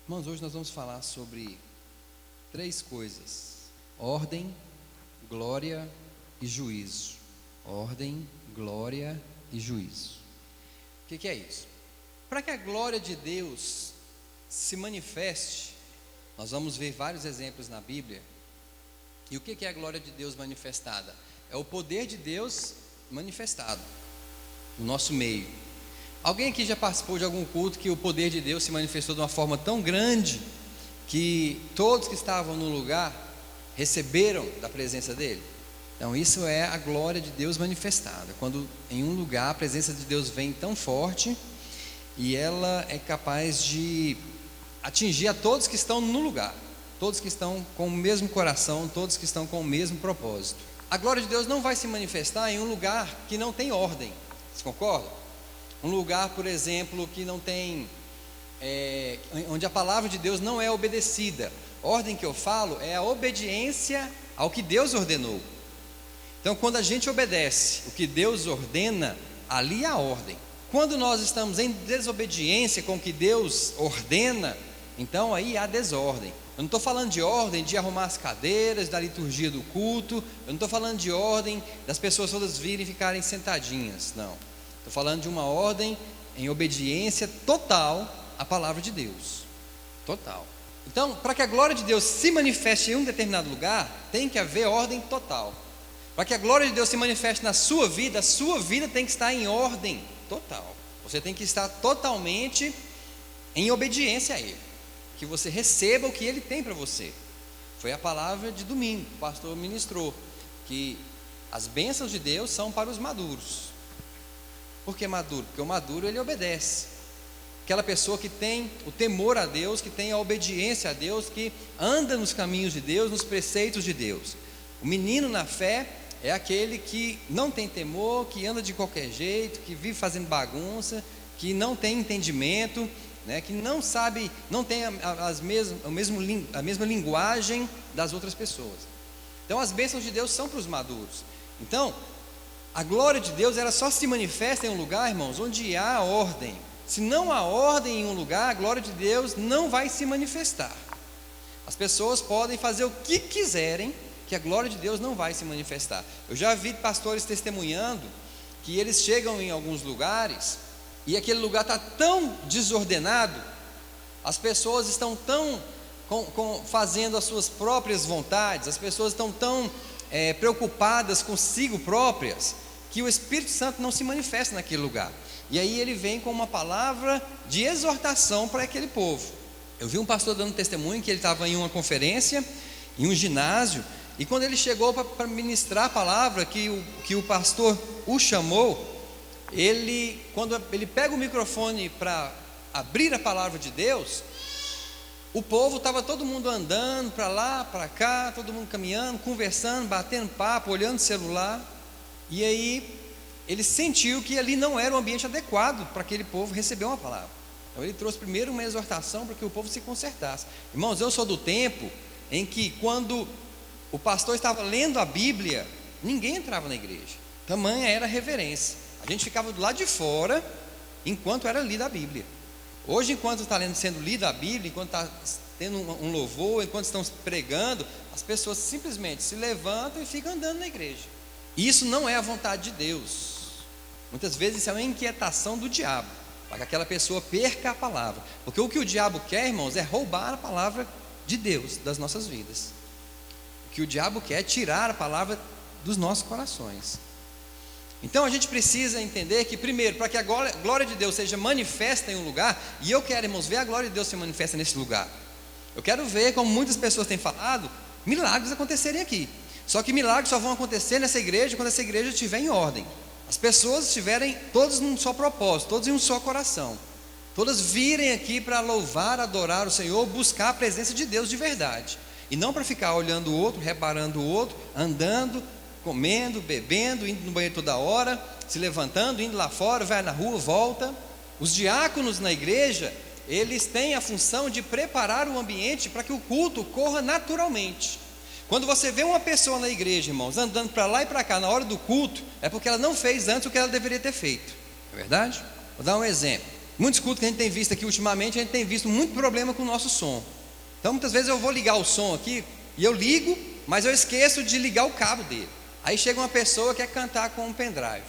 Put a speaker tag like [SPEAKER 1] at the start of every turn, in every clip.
[SPEAKER 1] Irmãos, hoje nós vamos falar sobre três coisas: ordem, glória e juízo. Ordem, glória e juízo. O que é isso? Para que a glória de Deus se manifeste, nós vamos ver vários exemplos na Bíblia. E o que é a glória de Deus manifestada? É o poder de Deus manifestado no nosso meio. Alguém aqui já participou de algum culto que o poder de Deus se manifestou de uma forma tão grande que todos que estavam no lugar receberam da presença dele? Então isso é a glória de Deus manifestada, quando em um lugar a presença de Deus vem tão forte e ela é capaz de atingir a todos que estão no lugar, todos que estão com o mesmo coração, todos que estão com o mesmo propósito. A glória de Deus não vai se manifestar em um lugar que não tem ordem, vocês concordam? Um lugar, por exemplo, que não tem, onde a palavra de Deus não é obedecida. Ordem que eu falo é a obediência ao que Deus ordenou. Então, quando a gente obedece o que Deus ordena, ali há ordem. Quando nós estamos em desobediência com o que Deus ordena, então aí há desordem. Eu não estou falando de ordem de arrumar as cadeiras da liturgia do culto, eu não estou falando de ordem das pessoas todas virem e ficarem sentadinhas, não. Estou falando de uma ordem em obediência total à palavra de Deus. Total. Então, para que a glória de Deus se manifeste em um determinado lugar, tem que haver ordem total. Para que a glória de Deus se manifeste na sua vida, a sua vida tem que estar em ordem total. Você tem que estar totalmente em obediência a Ele. Que você receba o que Ele tem para você. Foi a palavra de domingo, o pastor ministrou, que as bênçãos de Deus são para os maduros. Por que maduro? Porque o maduro ele obedece. Aquela pessoa que tem o temor a Deus, que tem a obediência a Deus, que anda nos caminhos de Deus, nos preceitos de Deus. O menino na fé é aquele que não tem temor, que anda de qualquer jeito, que vive fazendo bagunça, que não tem entendimento, né, que não sabe, não tem a mesma linguagem das outras pessoas. Então as bênçãos de Deus são para os maduros. Então a glória de Deus, ela só se manifesta em um lugar, irmãos, onde há ordem. Se não há ordem em um lugar, a glória de Deus não vai se manifestar. As pessoas podem fazer o que quiserem, que a glória de Deus não vai se manifestar. Eu já vi pastores testemunhando que eles chegam em alguns lugares e aquele lugar está tão desordenado, as pessoas estão tão fazendo as suas próprias vontades, as pessoas estão tão preocupadas consigo próprias, que o Espírito Santo não se manifesta naquele lugar. E aí ele vem com uma palavra de exortação para aquele povo. Eu vi um pastor dando testemunho que ele estava em uma conferência, em um ginásio, e quando ele chegou para ministrar a palavra, que o pastor o chamou, quando ele pega o microfone para abrir a palavra de Deus, o povo estava todo mundo andando para lá, para cá, todo mundo caminhando, conversando, batendo papo, olhando o celular. E aí ele sentiu que ali não era o ambiente adequado para aquele povo receber uma palavra. Então ele trouxe primeiro uma exortação para que o povo se consertasse. Irmãos, eu sou do tempo em que quando o pastor estava lendo a Bíblia, ninguém entrava na igreja. Tamanha era a reverência. A gente ficava do lado de fora enquanto era lida a Bíblia. Hoje, enquanto está sendo lida a Bíblia, enquanto está tendo um louvor, enquanto estão pregando, as pessoas simplesmente se levantam e ficam andando na igreja. E isso não é a vontade de Deus. Muitas vezes isso é uma inquietação do diabo, para que aquela pessoa perca a palavra. Porque o que o diabo quer, irmãos, é roubar a palavra de Deus das nossas vidas. O que o diabo quer é tirar a palavra dos nossos corações. Então a gente precisa entender que, primeiro, para que a glória de Deus seja manifesta em um lugar, e eu quero, irmãos, ver a glória de Deus se manifesta nesse lugar. Eu quero ver, como muitas pessoas têm falado, milagres acontecerem aqui. Só que milagres só vão acontecer nessa igreja quando essa igreja estiver em ordem. As pessoas estiverem todas num só propósito, todas em um só coração. Todas virem aqui para louvar, adorar o Senhor, buscar a presença de Deus de verdade. E não para ficar olhando o outro, reparando o outro, andando, comendo, bebendo, indo no banheiro toda hora, se levantando, indo lá fora, vai na rua, volta. Os diáconos na igreja, eles têm a função de preparar o ambiente para que o culto corra naturalmente. Quando você vê uma pessoa na igreja, irmãos, andando para lá e para cá na hora do culto, é porque ela não fez antes o que ela deveria ter feito. É verdade? Vou dar um exemplo. Muitos cultos que a gente tem visto aqui ultimamente, a gente tem visto muito problema com o nosso som. Então muitas vezes eu vou ligar o som aqui, e eu ligo, mas eu esqueço de ligar o cabo dele. Aí chega uma pessoa que quer cantar com um pendrive.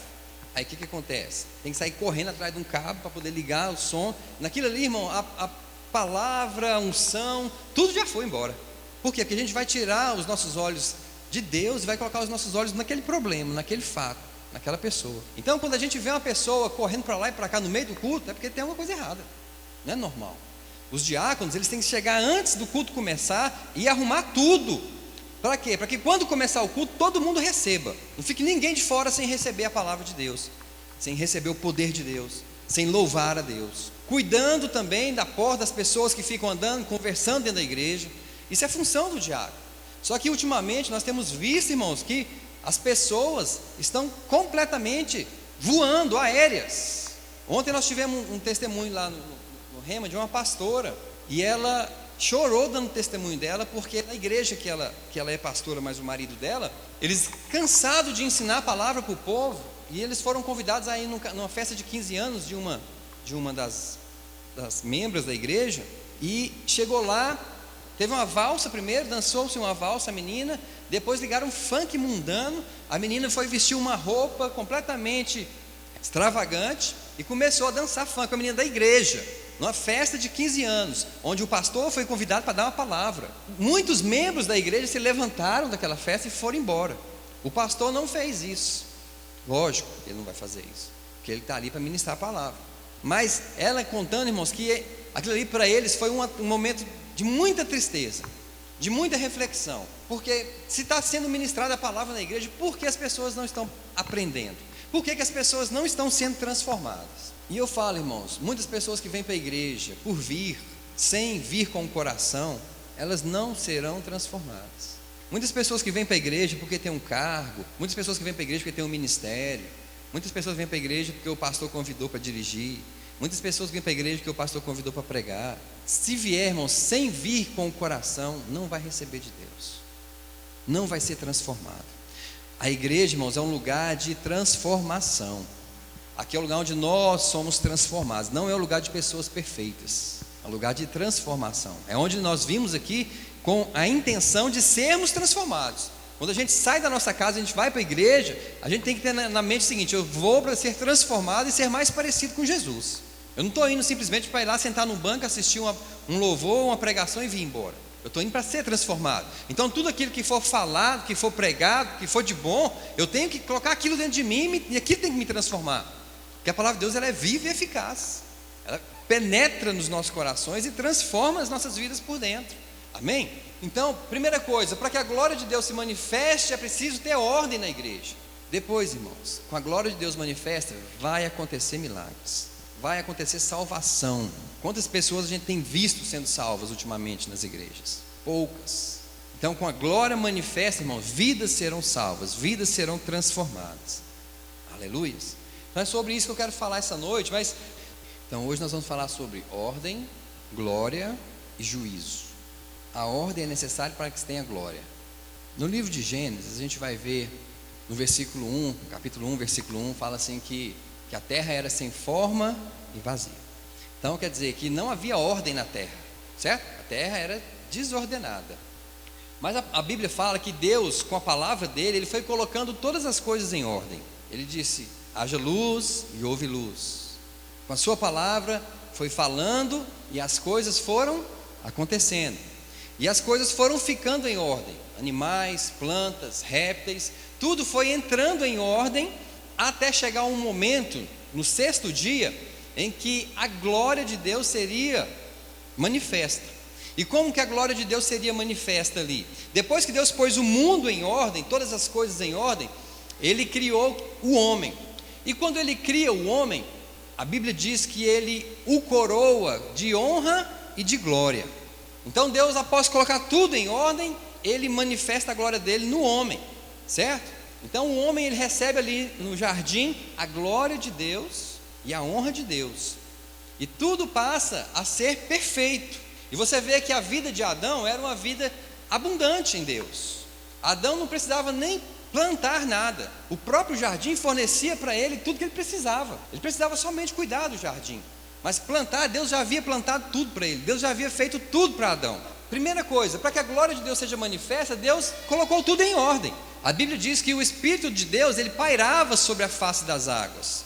[SPEAKER 1] Aí o que acontece? Tem que sair correndo atrás de um cabo para poder ligar o som. Naquilo ali, irmão, a palavra, a unção, tudo já foi embora. Por quê? Porque a gente vai tirar os nossos olhos de Deus e vai colocar os nossos olhos naquele problema, naquele fato, naquela pessoa. Então quando a gente vê uma pessoa correndo para lá e para cá no meio do culto, é porque tem alguma coisa errada. Não é normal. Os diáconos, eles têm que chegar antes do culto começar e arrumar tudo. Para quê? Para que quando começar o culto, todo mundo receba. Não fique ninguém de fora sem receber a palavra de Deus, sem receber o poder de Deus, sem louvar a Deus. Cuidando também da porta das pessoas que ficam andando, conversando dentro da igreja. Isso é função do diácono. Só que ultimamente nós temos visto, irmãos, que as pessoas estão completamente voando, aéreas. Ontem nós tivemos um testemunho lá no Rema de uma pastora, e ela chorou dando testemunho dela, porque na igreja que ela é pastora, mas o marido dela, eles cansados de ensinar a palavra para o povo, e eles foram convidados a ir numa festa de 15 anos de uma das membros da igreja, e chegou lá, teve uma valsa primeiro, dançou-se uma valsa a menina, depois ligaram um funk mundano, a menina foi vestir uma roupa completamente extravagante, e começou a dançar funk com a menina da igreja, numa festa de 15 anos, onde o pastor foi convidado para dar uma palavra. Muitos membros da igreja se levantaram daquela festa e foram embora. O pastor não fez isso. Lógico, ele não vai fazer isso, porque ele está ali para ministrar a palavra. Mas ela contando, irmãos, que aquilo ali para eles foi um momento de muita tristeza, de muita reflexão. Porque se está sendo ministrada a palavra na igreja, por que as pessoas não estão aprendendo? Por que as pessoas não estão sendo transformadas? E eu falo, irmãos, muitas pessoas que vêm para a igreja por vir, sem vir com o coração, elas não serão transformadas. Muitas pessoas que vêm para a igreja porque tem um cargo, muitas pessoas que vêm para a igreja porque tem um ministério, muitas pessoas vêm para a igreja porque o pastor convidou para dirigir, muitas pessoas vêm para a igreja porque o pastor convidou para pregar. Se vier, irmãos, sem vir com o coração, não vai receber de Deus, não vai ser transformado. A igreja, irmãos, é um lugar de transformação. Aqui é o lugar onde nós somos transformados. Não é o lugar de pessoas perfeitas, é o lugar de transformação. É onde nós vimos aqui com a intenção de sermos transformados. Quando a gente sai da nossa casa, a gente vai para a igreja, a gente tem que ter na mente o seguinte: eu vou para ser transformado e ser mais parecido com Jesus. Eu não estou indo simplesmente para ir lá sentar num banco, assistir um louvor, uma pregação e vir embora. Eu estou indo para ser transformado. Então tudo aquilo que for falado, que for pregado, que for de bom, eu tenho que colocar aquilo dentro de mim e aquilo tem que me transformar. Porque a palavra de Deus, ela é viva e eficaz. Ela penetra nos nossos corações e transforma as nossas vidas por dentro. Amém? Então, primeira coisa, para que a glória de Deus se manifeste, é preciso ter ordem na igreja. Depois, irmãos, com a glória de Deus manifesta, vai acontecer milagres, vai acontecer salvação. Quantas pessoas a gente tem visto sendo salvas ultimamente nas igrejas? Poucas. Então, com a glória manifesta, irmãos, vidas serão salvas, vidas serão transformadas. Aleluia. Então é sobre isso que eu quero falar essa noite. Mas então hoje nós vamos falar sobre ordem, glória e juízo. A ordem é necessária para que se tenha glória. No livro de Gênesis, a gente vai ver no versículo 1, capítulo 1, versículo 1, fala assim que a terra era sem forma e vazia. Então quer dizer que não havia ordem na terra, certo? A terra era desordenada. Mas a Bíblia fala que Deus, com a palavra dele, ele foi colocando todas as coisas em ordem. Ele disse: haja luz e houve luz. Com a sua palavra foi falando e as coisas foram acontecendo. E as coisas foram ficando em ordem. Animais, plantas, répteis, tudo foi entrando em ordem até chegar um momento, no sexto dia, em que a glória de Deus seria manifesta. E como que a glória de Deus seria manifesta ali? Depois que Deus pôs o mundo em ordem, todas as coisas em ordem, Ele criou o homem. E quando Ele cria o homem, a Bíblia diz que Ele o coroa de honra e de glória. Então Deus, após colocar tudo em ordem, Ele manifesta a glória dele no homem, certo? Então o homem, ele recebe ali no jardim a glória de Deus e a honra de Deus, e tudo passa a ser perfeito. E você vê que a vida de Adão era uma vida abundante em Deus. Adão não precisava nem plantar nada, o próprio jardim fornecia para ele tudo que ele precisava somente cuidar do jardim. Mas plantar, Deus já havia plantado tudo para ele, Deus já havia feito tudo para Adão. Primeira coisa, para que a glória de Deus seja manifesta, Deus colocou tudo em ordem. A Bíblia diz que o Espírito de Deus, ele pairava sobre a face das águas,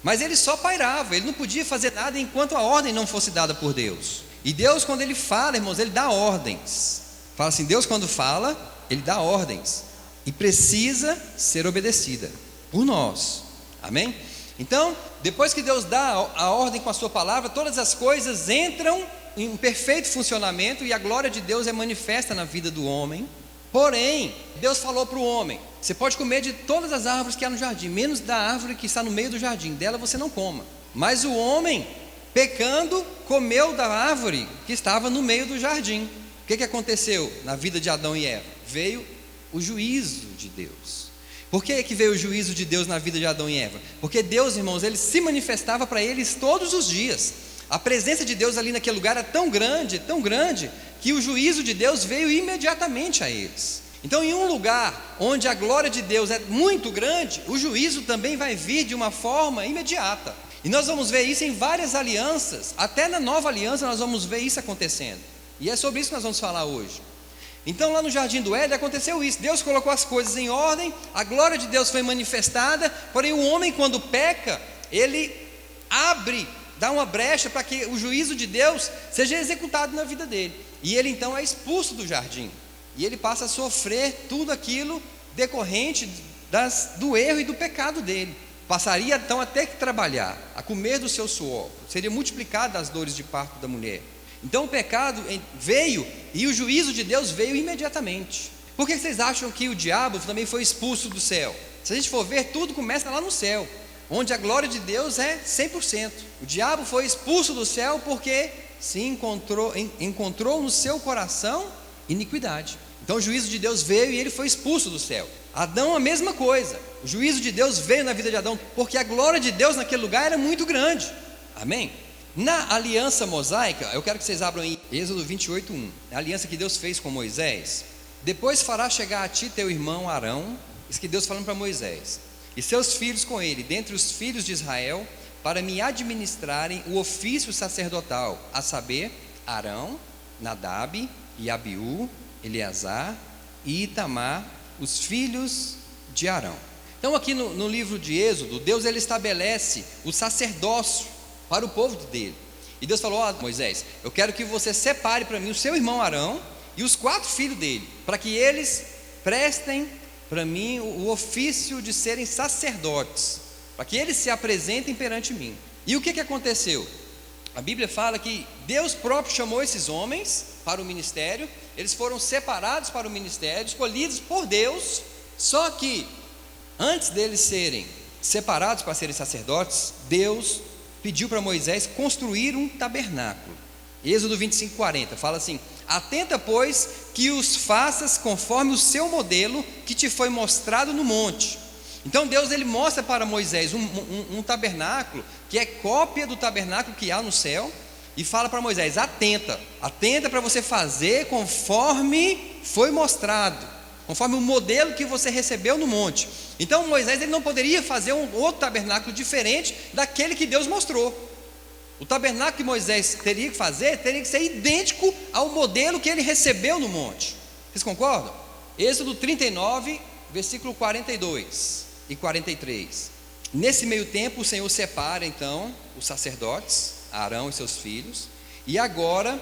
[SPEAKER 1] mas ele só pairava, ele não podia fazer nada enquanto a ordem não fosse dada por Deus. E Deus, quando ele fala, irmãos, ele dá ordens. Fala assim, Deus quando fala, ele dá ordens, e precisa ser obedecida por nós, amém? Então, depois que Deus dá a ordem com a sua palavra, todas as coisas entram em perfeito funcionamento e a glória de Deus é manifesta na vida do homem. Porém, Deus falou para o homem: você pode comer de todas as árvores que há no jardim, menos da árvore que está no meio do jardim, dela você não coma. Mas o homem, pecando, comeu da árvore que estava no meio do jardim. O que aconteceu na vida de Adão e Eva? Veio o juízo de Deus. Por que veio o juízo de Deus na vida de Adão e Eva? Porque Deus, irmãos, ele se manifestava para eles todos os dias. A presença de Deus ali naquele lugar era tão grande, que o juízo de Deus veio imediatamente a eles. Então, em um lugar onde a glória de Deus é muito grande, o juízo também vai vir de uma forma imediata. E nós vamos ver isso em várias alianças, até na nova aliança nós vamos ver isso acontecendo. E é sobre isso que nós vamos falar hoje. Então, lá no jardim do Éden aconteceu isso. Deus colocou as coisas em ordem, a glória de Deus foi manifestada. Porém, o homem, quando peca, ele dá uma brecha para que o juízo de Deus seja executado na vida dele. E ele então é expulso do jardim. E ele passa a sofrer tudo aquilo decorrente do erro e do pecado dele. Passaria então a ter que trabalhar, a comer do seu suor. Seria multiplicado as dores de parto da mulher. Então o pecado veio e o juízo de Deus veio imediatamente. Por que vocês acham que o diabo também foi expulso do céu? Se a gente for ver, tudo começa lá no céu, onde a glória de Deus é 100%. O diabo foi expulso do céu porque se encontrou no seu coração iniquidade. Então o juízo de Deus veio e ele foi expulso do céu. Adão, a mesma coisa. O juízo de Deus veio na vida de Adão porque a glória de Deus naquele lugar era muito grande. Amém? Na aliança mosaica, eu quero que vocês abram em Êxodo 28:1, a aliança que Deus fez com Moisés. Depois fará chegar a ti teu irmão Arão, isso que Deus falando para Moisés, e seus filhos com ele, dentre os filhos de Israel, para me administrarem o ofício sacerdotal, a saber, Arão, Nadab e Abiú, Eleazar e Itamar, os filhos de Arão. Então aqui no livro de Êxodo, Deus ele estabelece o sacerdócio para o povo dele. E Deus falou: Moisés, eu quero que você separe para mim o seu irmão Arão e os 4 filhos dele, para que eles prestem para mim o ofício de serem sacerdotes, para que eles se apresentem perante mim. E o que aconteceu? A Bíblia fala que Deus próprio chamou esses homens para o ministério, eles foram separados para o ministério, escolhidos por Deus. Só que antes deles serem separados para serem sacerdotes, Deus pediu para Moisés construir um tabernáculo. Êxodo 25:40 fala assim: atenta, pois, que os faças conforme o seu modelo que te foi mostrado no monte. Então Deus ele mostra para Moisés um tabernáculo que é cópia do tabernáculo que há no céu, e fala para Moisés: atenta para você fazer conforme foi mostrado, conforme o modelo que você recebeu no monte. Então Moisés ele não poderia fazer um outro tabernáculo diferente daquele que Deus mostrou. O tabernáculo que Moisés teria que fazer teria que ser idêntico ao modelo que ele recebeu no monte. Vocês concordam? Êxodo 39, versículo 42 e 43. Nesse meio tempo o Senhor separa então os sacerdotes, Arão e seus filhos, e agora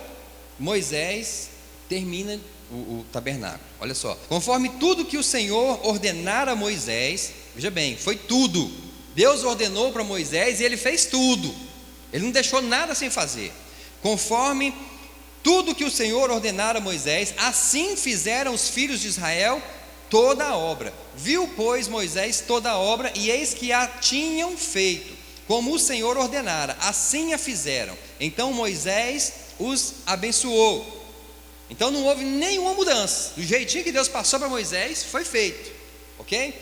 [SPEAKER 1] Moisés termina o tabernáculo. Olha só: conforme tudo que o Senhor ordenara a Moisés. Veja bem, foi tudo. Deus ordenou para Moisés e ele fez tudo. Ele não deixou nada sem fazer. Conforme tudo que o Senhor ordenara a Moisés, assim fizeram os filhos de Israel toda a obra. Viu, pois, Moisés toda a obra, e eis que a tinham feito, como o Senhor ordenara, assim a fizeram. Então Moisés os abençoou. Então não houve nenhuma mudança, do jeitinho que Deus passou para Moisés, foi feito, ok?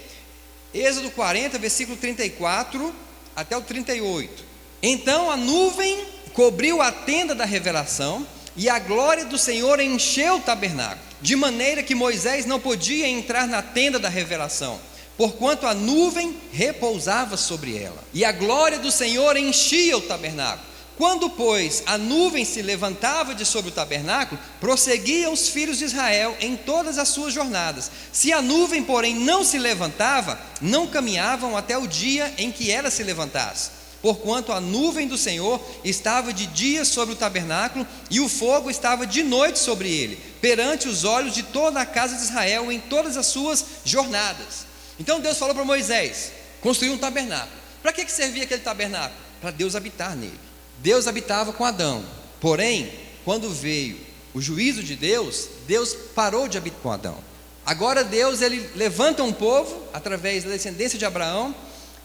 [SPEAKER 1] Êxodo 40, versículo 34 até o 38. Então a nuvem cobriu a tenda da revelação, e a glória do Senhor encheu o tabernáculo, de maneira que Moisés não podia entrar na tenda da revelação, porquanto a nuvem repousava sobre ela, e a glória do Senhor enchia o tabernáculo. Quando, pois, a nuvem se levantava de sobre o tabernáculo, prosseguiam os filhos de Israel em todas as suas jornadas. Se a nuvem, porém, não se levantava, não caminhavam até o dia em que ela se levantasse, porquanto a nuvem do Senhor estava de dia sobre o tabernáculo, e o fogo estava de noite sobre ele, perante os olhos de toda a casa de Israel em todas as suas jornadas. Então Deus falou para Moisés construir um tabernáculo. Para que servia aquele tabernáculo? Para Deus habitar nele. Deus habitava com Adão, porém, quando veio o juízo de Deus, Deus parou de habitar com Adão. Agora Deus, ele levanta um povo, através da descendência de Abraão,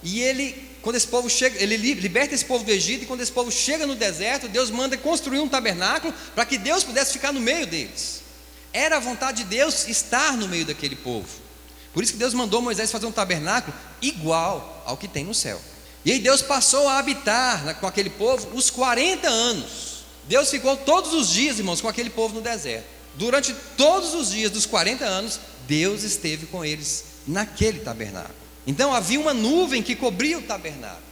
[SPEAKER 1] e quando esse povo chega, ele liberta esse povo do Egito, e quando esse povo chega no deserto, Deus manda construir um tabernáculo, para que Deus pudesse ficar no meio deles. Era a vontade de Deus estar no meio daquele povo. Por isso que Deus mandou Moisés fazer um tabernáculo igual ao que tem no céu. E aí Deus passou a habitar com aquele povo os 40 anos. Deus ficou todos os dias, irmãos, com aquele povo no deserto. Durante todos os dias dos 40 anos, Deus esteve com eles naquele tabernáculo. Então havia uma nuvem que cobria o tabernáculo.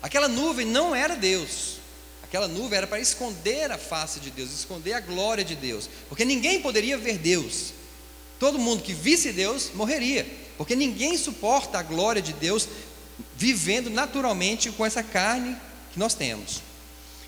[SPEAKER 1] Aquela nuvem não era Deus. Aquela nuvem era para esconder a face de Deus, esconder a glória de Deus, porque ninguém poderia ver Deus. Todo mundo que visse Deus morreria, porque ninguém suporta a glória de Deus vivendo naturalmente com essa carne que nós temos.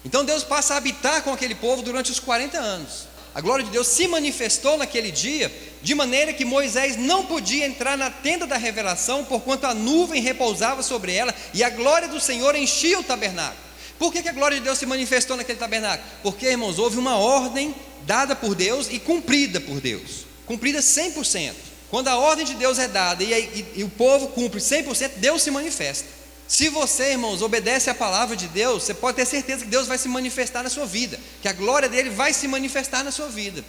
[SPEAKER 1] Então Deus passa a habitar com aquele povo durante os 40 anos. A glória de Deus se manifestou naquele dia, de maneira que Moisés não podia entrar na tenda da revelação, porquanto a nuvem repousava sobre ela, e a glória do Senhor enchia o tabernáculo. Por que a glória de Deus se manifestou naquele tabernáculo? Porque, irmãos, houve uma ordem dada por Deus e cumprida por Deus, cumprida 100%. Quando a ordem de Deus é dada e o povo cumpre 100%, Deus se manifesta. Se você, irmãos, obedece à palavra de Deus, você pode ter certeza que Deus vai se manifestar na sua vida, que a glória dele vai se manifestar na sua vida.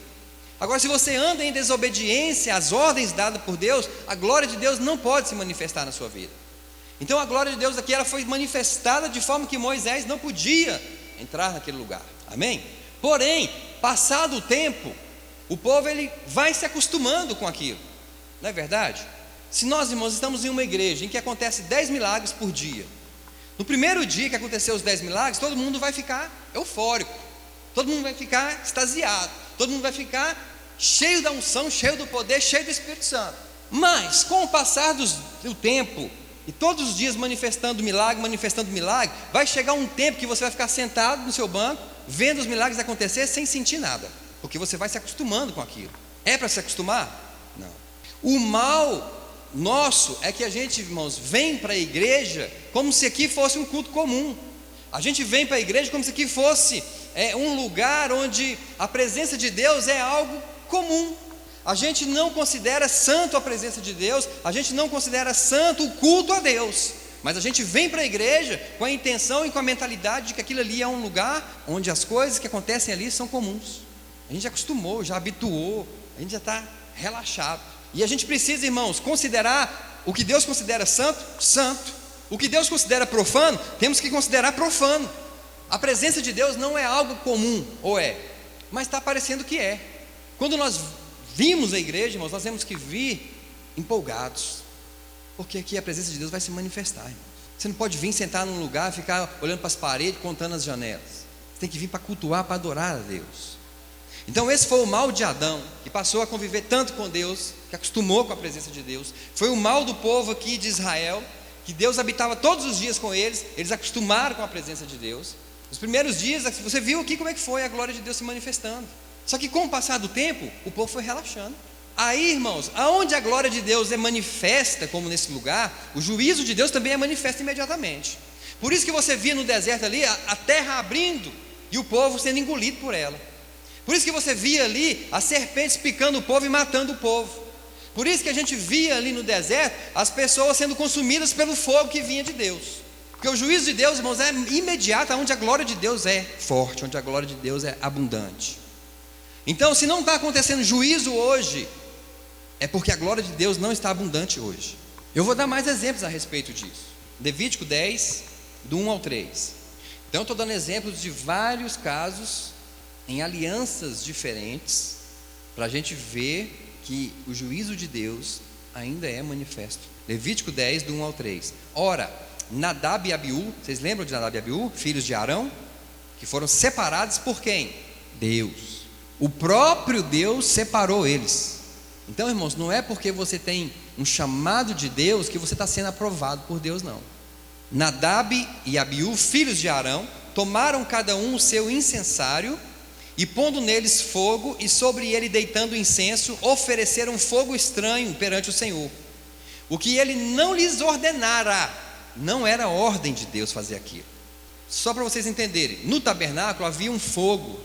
[SPEAKER 1] Agora, se você anda em desobediência às ordens dadas por Deus, a glória de Deus não pode se manifestar na sua vida. Então a glória de Deus aqui, ela foi manifestada de forma que Moisés não podia entrar naquele lugar. Amém? Porém, passado o tempo, o povo ele vai se acostumando com aquilo. Não é verdade? Se nós, irmãos, estamos em uma igreja em que acontece 10 milagres por dia, no primeiro dia que aconteceu os 10 milagres, todo mundo vai ficar eufórico, todo mundo vai ficar extasiado, todo mundo vai ficar cheio da unção, cheio do poder, cheio do Espírito Santo. Mas com o passar do tempo, e todos os dias manifestando milagre, vai chegar um tempo que você vai ficar sentado no seu banco, vendo os milagres acontecer sem sentir nada, porque você vai se acostumando com aquilo. É para se acostumar? Não. O mal nosso é que a gente, irmãos, vem para a igreja como se aqui fosse um culto comum. A gente vem para a igreja como se aqui fosse um lugar onde a presença de Deus é algo comum. A gente não considera santo a presença de Deus, a gente não considera santo o culto a Deus, mas a gente vem para a igreja com a intenção e com a mentalidade de que aquilo ali é um lugar onde as coisas que acontecem ali são comuns. A gente já acostumou, já habituou, a gente já está relaxado. E a gente precisa, irmãos, considerar o que Deus considera santo, santo. O que Deus considera profano, temos que considerar profano. A presença de Deus não é algo comum, ou é, mas está parecendo que é. Quando nós vimos a igreja, irmãos, nós temos que vir empolgados, porque aqui a presença de Deus vai se manifestar, irmãos. Você não pode vir sentar num lugar, ficar olhando para as paredes, contando as janelas. Você tem que vir para cultuar, para adorar a Deus. Então esse foi o mal de Adão, que passou a conviver tanto com Deus, que acostumou com a presença de Deus. Foi o mal do povo aqui de Israel, que Deus habitava todos os dias com eles, eles acostumaram com a presença de Deus. Nos primeiros dias, você viu aqui como é que foi a glória de Deus se manifestando. Só que com o passar do tempo, o povo foi relaxando. Aí, irmãos, aonde a glória de Deus é manifesta, como nesse lugar, o juízo de Deus também é manifesto imediatamente. Por isso que você via no deserto ali, a terra abrindo, e o povo sendo engolido por ela. Por isso que você via ali as serpentes picando o povo e matando o povo. Por isso que a gente via ali no deserto as pessoas sendo consumidas pelo fogo que vinha de Deus. Porque o juízo de Deus, irmãos, é imediato, onde a glória de Deus é forte, onde a glória de Deus é abundante. Então, se não está acontecendo juízo hoje, é porque a glória de Deus não está abundante hoje. Eu vou dar mais exemplos a respeito disso. Levítico 10, do 1 ao 3. Então, estou dando exemplos de vários casos em alianças diferentes, para a gente ver que o juízo de Deus ainda é manifesto. Levítico 10, do 1 ao 3. Ora, Nadab e Abiú, vocês lembram de Nadab e Abiú, filhos de Arão? que foram separados por quem? Deus. O próprio Deus separou eles. Então, irmãos, não é porque você tem um chamado de Deus que você está sendo aprovado por Deus, não. Nadab e Abiú, filhos de Arão, tomaram cada um o seu incensário, e pondo neles fogo, e sobre ele deitando incenso, ofereceram fogo estranho perante o Senhor. O que ele não lhes ordenara, não era ordem de Deus fazer aquilo. Só para vocês entenderem, no tabernáculo havia um fogo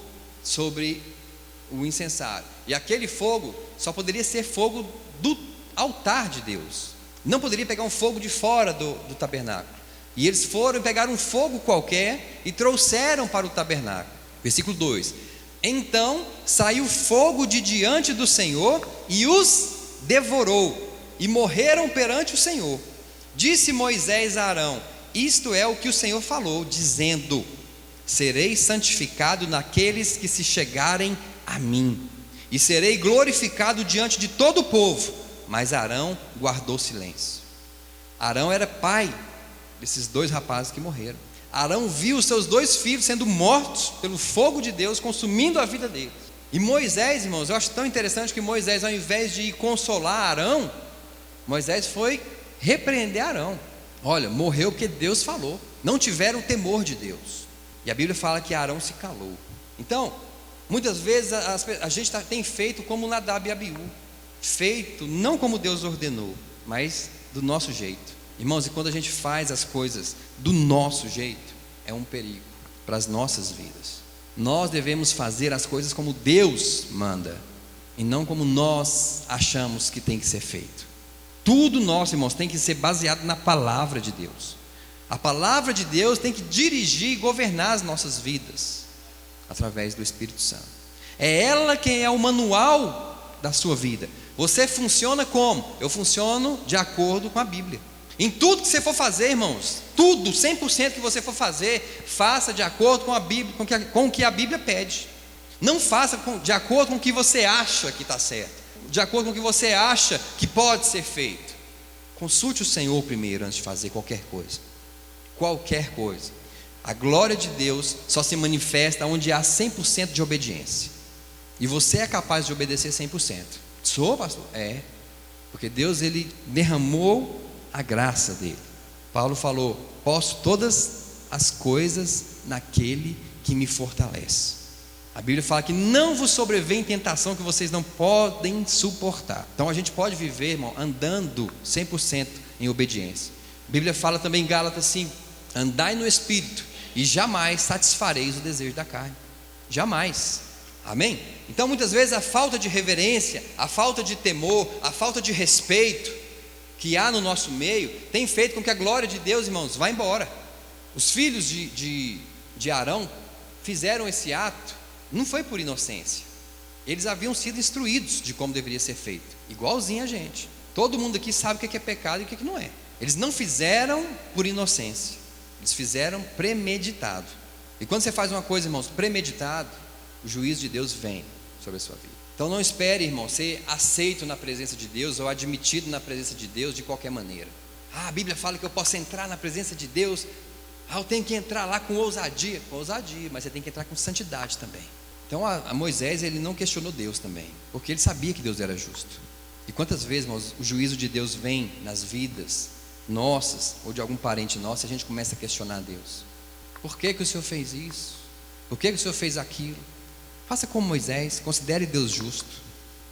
[SPEAKER 1] sobre o incensário, e aquele fogo só poderia ser fogo do altar de Deus, não poderia pegar um fogo de fora do tabernáculo. E eles foram e pegaram um fogo qualquer e trouxeram para o tabernáculo. Versículo 2: então saiu fogo de diante do Senhor e os devorou, e morreram perante o Senhor. Disse Moisés a Arão: isto é o que o Senhor falou, dizendo: serei santificado naqueles que se chegarem a mim, e serei glorificado diante de todo o povo. Mas Arão guardou silêncio. Arão era pai desses dois rapazes que morreram. Arão viu os seus dois filhos sendo mortos pelo fogo de Deus, consumindo a vida deles. E Moisés, irmãos, eu acho tão interessante que Moisés, ao invés de consolar Arão, Moisés foi repreender Arão. Olha, morreu porque Deus falou. Não tiveram temor de Deus. E a Bíblia fala que Arão se calou. Então, muitas vezes a gente tem feito como Nadab e Abiú, feito não como Deus ordenou, mas do nosso jeito. Irmãos, e quando a gente faz as coisas do nosso jeito, é um perigo para as nossas vidas. Nós devemos fazer as coisas como Deus manda, e não como nós achamos que tem que ser feito. Tudo nosso, irmãos, tem que ser baseado na palavra de Deus. A palavra de Deus tem que dirigir e governar as nossas vidas, através do Espírito Santo. É ela quem é o manual da sua vida. Você funciona como? Eu funciono de acordo com a Bíblia. Em tudo que você for fazer, irmãos, tudo, 100% que você for fazer, faça de acordo com a Bíblia, com o que a Bíblia pede. Não faça de acordo com o que você acha que está certo, de acordo com o que você acha que pode ser feito. Consulte o Senhor primeiro antes de fazer qualquer coisa. Qualquer coisa. A glória de Deus só se manifesta onde há 100% de obediência. E você é capaz de obedecer 100%. Sou, pastor? É. Porque Deus, Ele derramou a graça dele. Paulo falou: posso todas as coisas naquele que me fortalece. A Bíblia fala que não vos sobrevém tentação que vocês não podem suportar. Então a gente pode viver, irmão, andando 100% em obediência. A Bíblia fala também em Gálatas 5: andai no Espírito e jamais satisfareis o desejo da carne. Jamais. Amém? Então muitas vezes a falta de reverência, a falta de temor, a falta de respeito que há no nosso meio tem feito com que a glória de Deus, irmãos, vá embora. Os filhos de Arão fizeram esse ato, não foi por inocência. Eles haviam sido instruídos de como deveria ser feito, igualzinho a gente. Todo mundo aqui sabe o que é pecado e o que não é. Eles não fizeram por inocência, eles fizeram premeditado. E quando você faz uma coisa, irmãos, premeditado, o juízo de Deus vem sobre a sua vida. Então não espere, irmão, ser aceito na presença de Deus ou admitido na presença de Deus de qualquer maneira. A Bíblia fala que eu posso entrar na presença de Deus, eu tenho que entrar lá com ousadia, mas você tem que entrar com santidade também. Então a Moisés, ele não questionou Deus também, porque ele sabia que Deus era justo. E quantas vezes, irmãos, o juízo de Deus vem nas vidas nossas ou de algum parente nosso, e a gente começa a questionar Deus. Por que o Senhor fez isso? Por que o Senhor fez aquilo? Faça como Moisés, considere Deus justo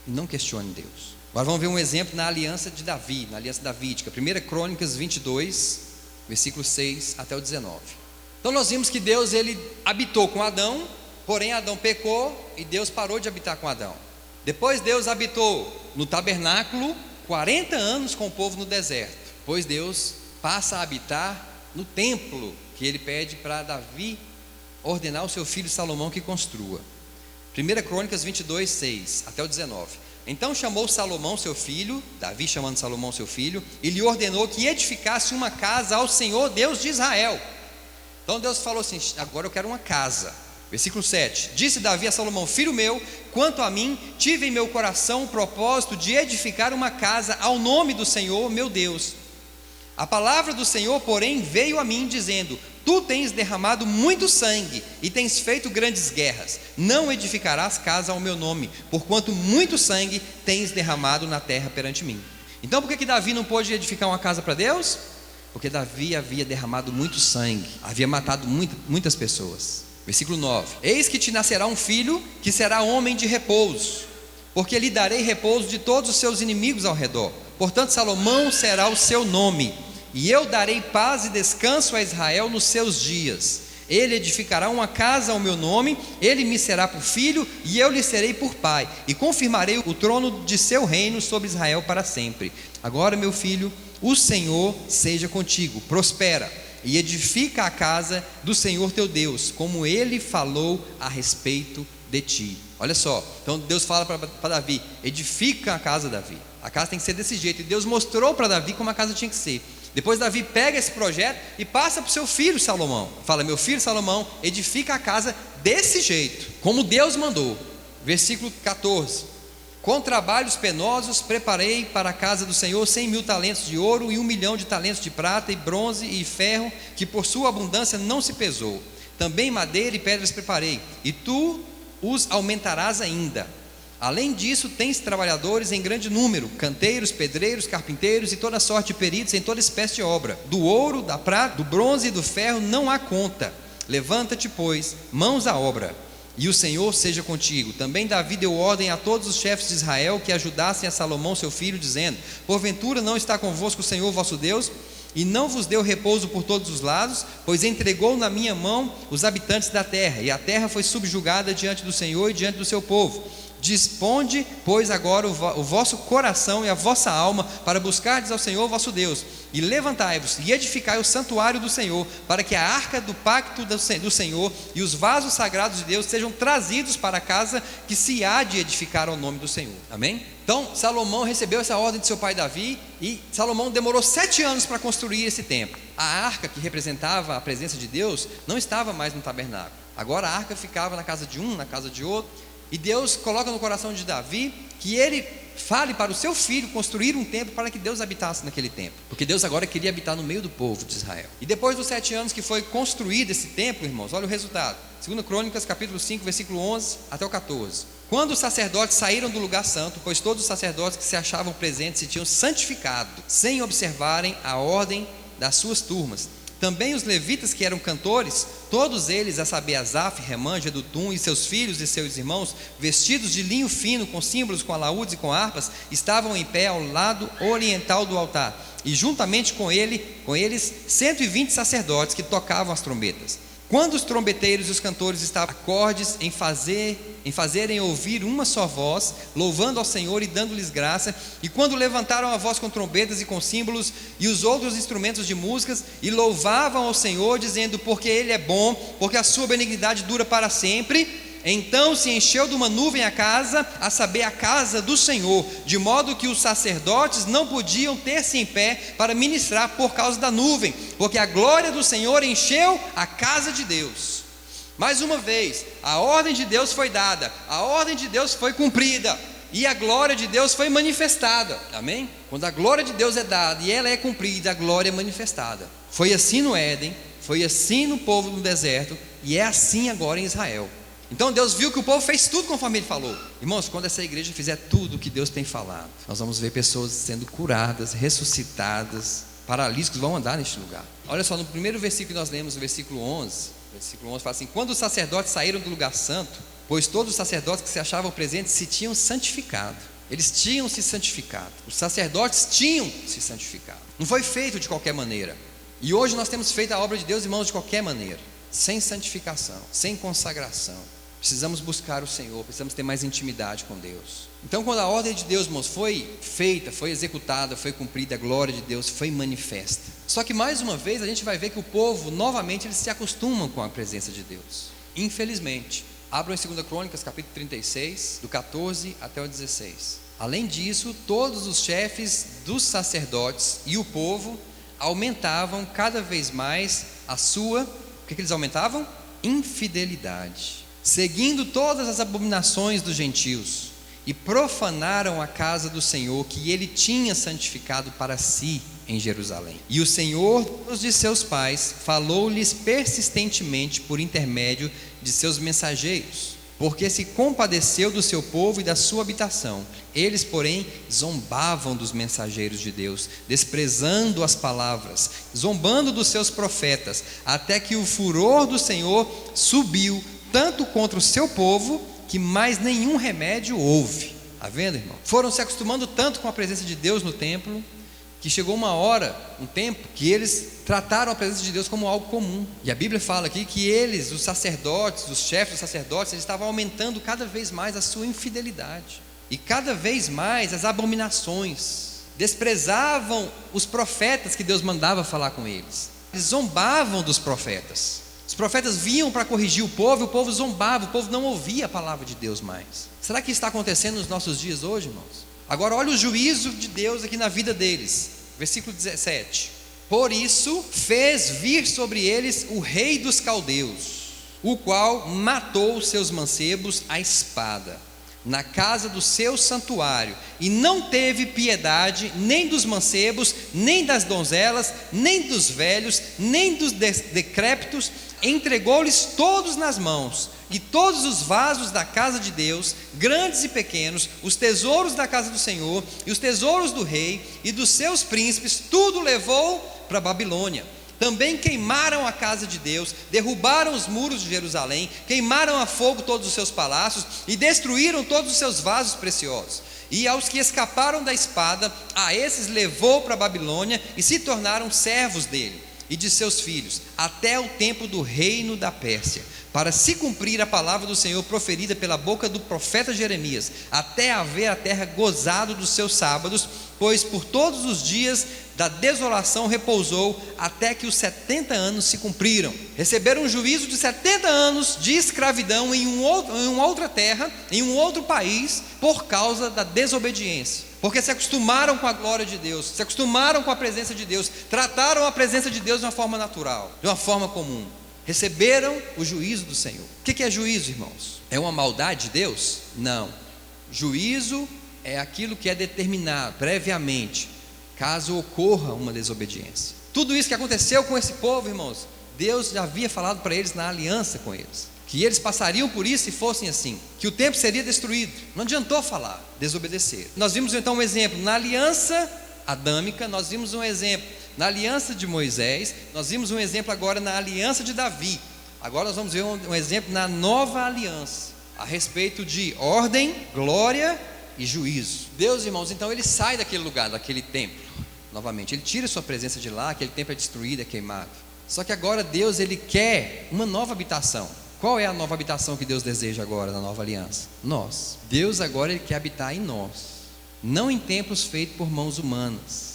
[SPEAKER 1] e não questione Deus. Agora vamos ver um exemplo na aliança de Davi, na aliança davídica, 1 Crônicas 22, versículo 6 até o 19. Então nós vimos que Deus, ele habitou com Adão, porém Adão pecou e Deus parou de habitar com Adão. Depois Deus habitou no tabernáculo 40 anos com o povo no deserto. Depois Deus passa a habitar no templo, que ele pede para Davi ordenar o seu filho Salomão que construa. 1 Crônicas 22, 6 até o 19. Então chamou Salomão seu filho, Davi chamando Salomão seu filho, e lhe ordenou que edificasse uma casa ao Senhor Deus de Israel. Então Deus falou assim: agora eu quero uma casa. Versículo 7: disse Davi a Salomão: filho meu, quanto a mim, tive em meu coração o propósito de edificar uma casa ao nome do Senhor meu Deus. A palavra do Senhor, porém, veio a mim dizendo: Tu tens derramado muito sangue e tens feito grandes guerras. Não edificarás casa ao meu nome, porquanto muito sangue tens derramado na terra perante mim. Então por que Davi não pôde edificar uma casa para Deus? Porque Davi havia derramado muito sangue, havia matado muitas pessoas. Versículo 9: Eis que te nascerá um filho, que será homem de repouso, porque lhe darei repouso de todos os seus inimigos ao redor. Portanto Salomão será o seu nome, e eu darei paz e descanso a Israel nos seus dias. Ele edificará uma casa ao meu nome, ele me será por filho, e eu lhe serei por pai, e confirmarei o trono de seu reino sobre Israel para sempre. Agora, meu filho, o Senhor seja contigo, prospera, e edifica a casa do Senhor teu Deus, como ele falou a respeito de ti. Olha só, então Deus fala para Davi: edifica a casa, Davi. A casa tem que ser desse jeito, e Deus mostrou para Davi como a casa tinha que ser. Depois Davi pega esse projeto e passa para o seu filho Salomão. Fala: meu filho Salomão, edifica a casa desse jeito, como Deus mandou. Versículo 14: com trabalhos penosos preparei para a casa do Senhor 100.000 talentos de ouro e 1.000.000 de talentos de prata e bronze e ferro, que por sua abundância não se pesou. Também madeira e pedras preparei, e tu os aumentarás ainda. Além disso, tens trabalhadores em grande número, canteiros, pedreiros, carpinteiros e toda sorte de peritos em toda espécie de obra. Do ouro, da prata, do bronze e do ferro não há conta. Levanta-te, pois, mãos à obra, e o Senhor seja contigo. Também Davi deu ordem a todos os chefes de Israel que ajudassem a Salomão seu filho, dizendo: porventura não está convosco o Senhor vosso Deus, e não vos deu repouso por todos os lados, pois entregou na minha mão os habitantes da terra, e a terra foi subjugada diante do Senhor e diante do seu povo. Disponde, pois, agora o vosso coração e a vossa alma para buscardes ao Senhor vosso Deus, e levantai-vos e edificai o santuário do Senhor, para que a arca do pacto do Senhor e os vasos sagrados de Deus sejam trazidos para a casa que se há de edificar ao nome do Senhor. Amém? Então Salomão recebeu essa ordem de seu pai Davi, e Salomão demorou 7 anos para construir esse templo. A arca, que representava a presença de Deus, não estava mais no tabernáculo. Agora a arca ficava na casa de um, na casa de outro. E Deus coloca no coração de Davi que ele fale para o seu filho construir um templo para que Deus habitasse naquele templo, porque Deus agora queria habitar no meio do povo de Israel. E depois dos 7 anos que foi construído esse templo, irmãos, olha o resultado. 2 Crônicas capítulo 5, versículo 11 até o 14. Quando os sacerdotes saíram do lugar santo, pois todos os sacerdotes que se achavam presentes se tinham santificado, sem observarem a ordem das suas turmas. Também os levitas que eram cantores, todos eles, a saber, Asaf, Remã, Jedutum e seus filhos e seus irmãos, vestidos de linho fino, com símbolos, com alaúdes e com harpas, estavam em pé ao lado oriental do altar, e juntamente com eles 120 sacerdotes que tocavam as trombetas. Quando os trombeteiros e os cantores estavam acordes em fazerem ouvir uma só voz, louvando ao Senhor e dando-lhes graça, e quando levantaram a voz com trombetas e com símbolos e os outros instrumentos de músicas, e louvavam ao Senhor, dizendo: porque Ele é bom, porque a sua benignidade dura para sempre. Então se encheu de uma nuvem a casa, a saber, a casa do Senhor, de modo que os sacerdotes não podiam ter-se em pé para ministrar por causa da nuvem, porque a glória do Senhor encheu a casa de Deus. Mais uma vez, a ordem de Deus foi dada, a ordem de Deus foi cumprida, e a glória de Deus foi manifestada. Amém? Quando a glória de Deus é dada e ela é cumprida, a glória é manifestada. Foi assim no Éden, foi assim no povo do deserto, e é assim agora em Israel. Então Deus viu que o povo fez tudo conforme Ele falou. Irmãos, quando essa igreja fizer tudo o que Deus tem falado, nós vamos ver pessoas sendo curadas, ressuscitadas, paralíticos vão andar neste lugar. Olha só, no primeiro versículo que nós lemos, no versículo 11 fala assim: quando os sacerdotes saíram do lugar santo, pois todos os sacerdotes que se achavam presentes se tinham santificado. Eles tinham se santificado, os sacerdotes tinham se santificado. Não foi feito de qualquer maneira. E hoje nós temos feito a obra de Deus, irmãos, de qualquer maneira, sem santificação, sem consagração. Precisamos buscar o Senhor, precisamos ter mais intimidade com Deus. Então, quando a ordem de Deus, irmãos, foi feita, foi executada, foi cumprida, a glória de Deus foi manifesta. Só que mais uma vez a gente vai ver que o povo, novamente, eles se acostumam com a presença de Deus. Infelizmente. Abram em 2 Crônicas capítulo 36, do 14 até o 16. Além disso, todos os chefes dos sacerdotes e o povo aumentavam cada vez mais a sua, o que eles aumentavam? Infidelidade, seguindo todas as abominações dos gentios, e profanaram a casa do Senhor, que Ele tinha santificado para si em Jerusalém. E o Senhor, Deus de seus pais, falou-lhes persistentemente por intermédio de seus mensageiros, porque se compadeceu do seu povo e da sua habitação. Eles, porém, zombavam dos mensageiros de Deus, desprezando as palavras, zombando dos seus profetas, até que o furor do Senhor subiu tanto contra o seu povo, que mais nenhum remédio houve. Está vendo, irmão? Foram se acostumando tanto com a presença de Deus no templo, que chegou uma hora, um tempo, que eles trataram a presença de Deus como algo comum. E a Bíblia fala aqui que eles, os sacerdotes, os chefes dos sacerdotes, eles estavam aumentando cada vez mais a sua infidelidade, e cada vez mais as abominações. Desprezavam os profetas que Deus mandava falar com eles. Eles zombavam dos profetas. Os profetas vinham para corrigir o povo zombava, o povo não ouvia a palavra de Deus mais. Será que isso está acontecendo nos nossos dias hoje, irmãos? Agora olha o juízo de Deus aqui na vida deles, versículo 17: por isso fez vir sobre eles o rei dos caldeus, o qual matou os seus mancebos à espada, na casa do seu santuário, e não teve piedade nem dos mancebos, nem das donzelas, nem dos velhos, nem dos decrépitos. Entregou-lhes todos nas mãos, e todos os vasos da casa de Deus, grandes e pequenos, os tesouros da casa do Senhor, e os tesouros do rei, e dos seus príncipes, tudo levou para a Babilônia. Também queimaram a casa de Deus, derrubaram os muros de Jerusalém, queimaram a fogo todos os seus palácios, e destruíram todos os seus vasos preciosos. E aos que escaparam da espada, a esses levou para a Babilônia, e se tornaram servos dele e de seus filhos, até o tempo do reino da Pérsia, para se cumprir a palavra do Senhor proferida pela boca do profeta Jeremias, até haver a terra gozado dos seus sábados, pois por todos os dias da desolação repousou, até que os 70 anos se cumpriram. Receberam um juízo de 70 anos de escravidão em uma outra terra, em um outro país, por causa da desobediência. Porque se acostumaram com a glória de Deus, se acostumaram com a presença de Deus, trataram a presença de Deus de uma forma natural, de uma forma comum. Receberam o juízo do Senhor. O que é juízo, irmãos? É uma maldade de Deus? Não. Juízo é aquilo que é determinado previamente, caso ocorra uma desobediência. Tudo isso que aconteceu com esse povo, irmãos, Deus já havia falado para eles na aliança com eles, que eles passariam por isso se fossem assim, que o templo seria destruído. Não adiantou falar, desobedecer. Nós vimos então um exemplo na aliança adâmica, nós vimos um exemplo na aliança de Moisés, nós vimos um exemplo agora na aliança de Davi. Agora nós vamos ver um exemplo na nova aliança, a respeito de ordem, glória e juízo. Deus, irmãos, então ele sai daquele lugar, daquele templo, novamente, ele tira sua presença de lá, aquele templo é destruído, é queimado. Só que agora Deus, ele quer uma nova habitação. Qual é a nova habitação que Deus deseja agora na nova aliança? Nós. Deus agora ele quer habitar em nós, não em templos feitos por mãos humanas.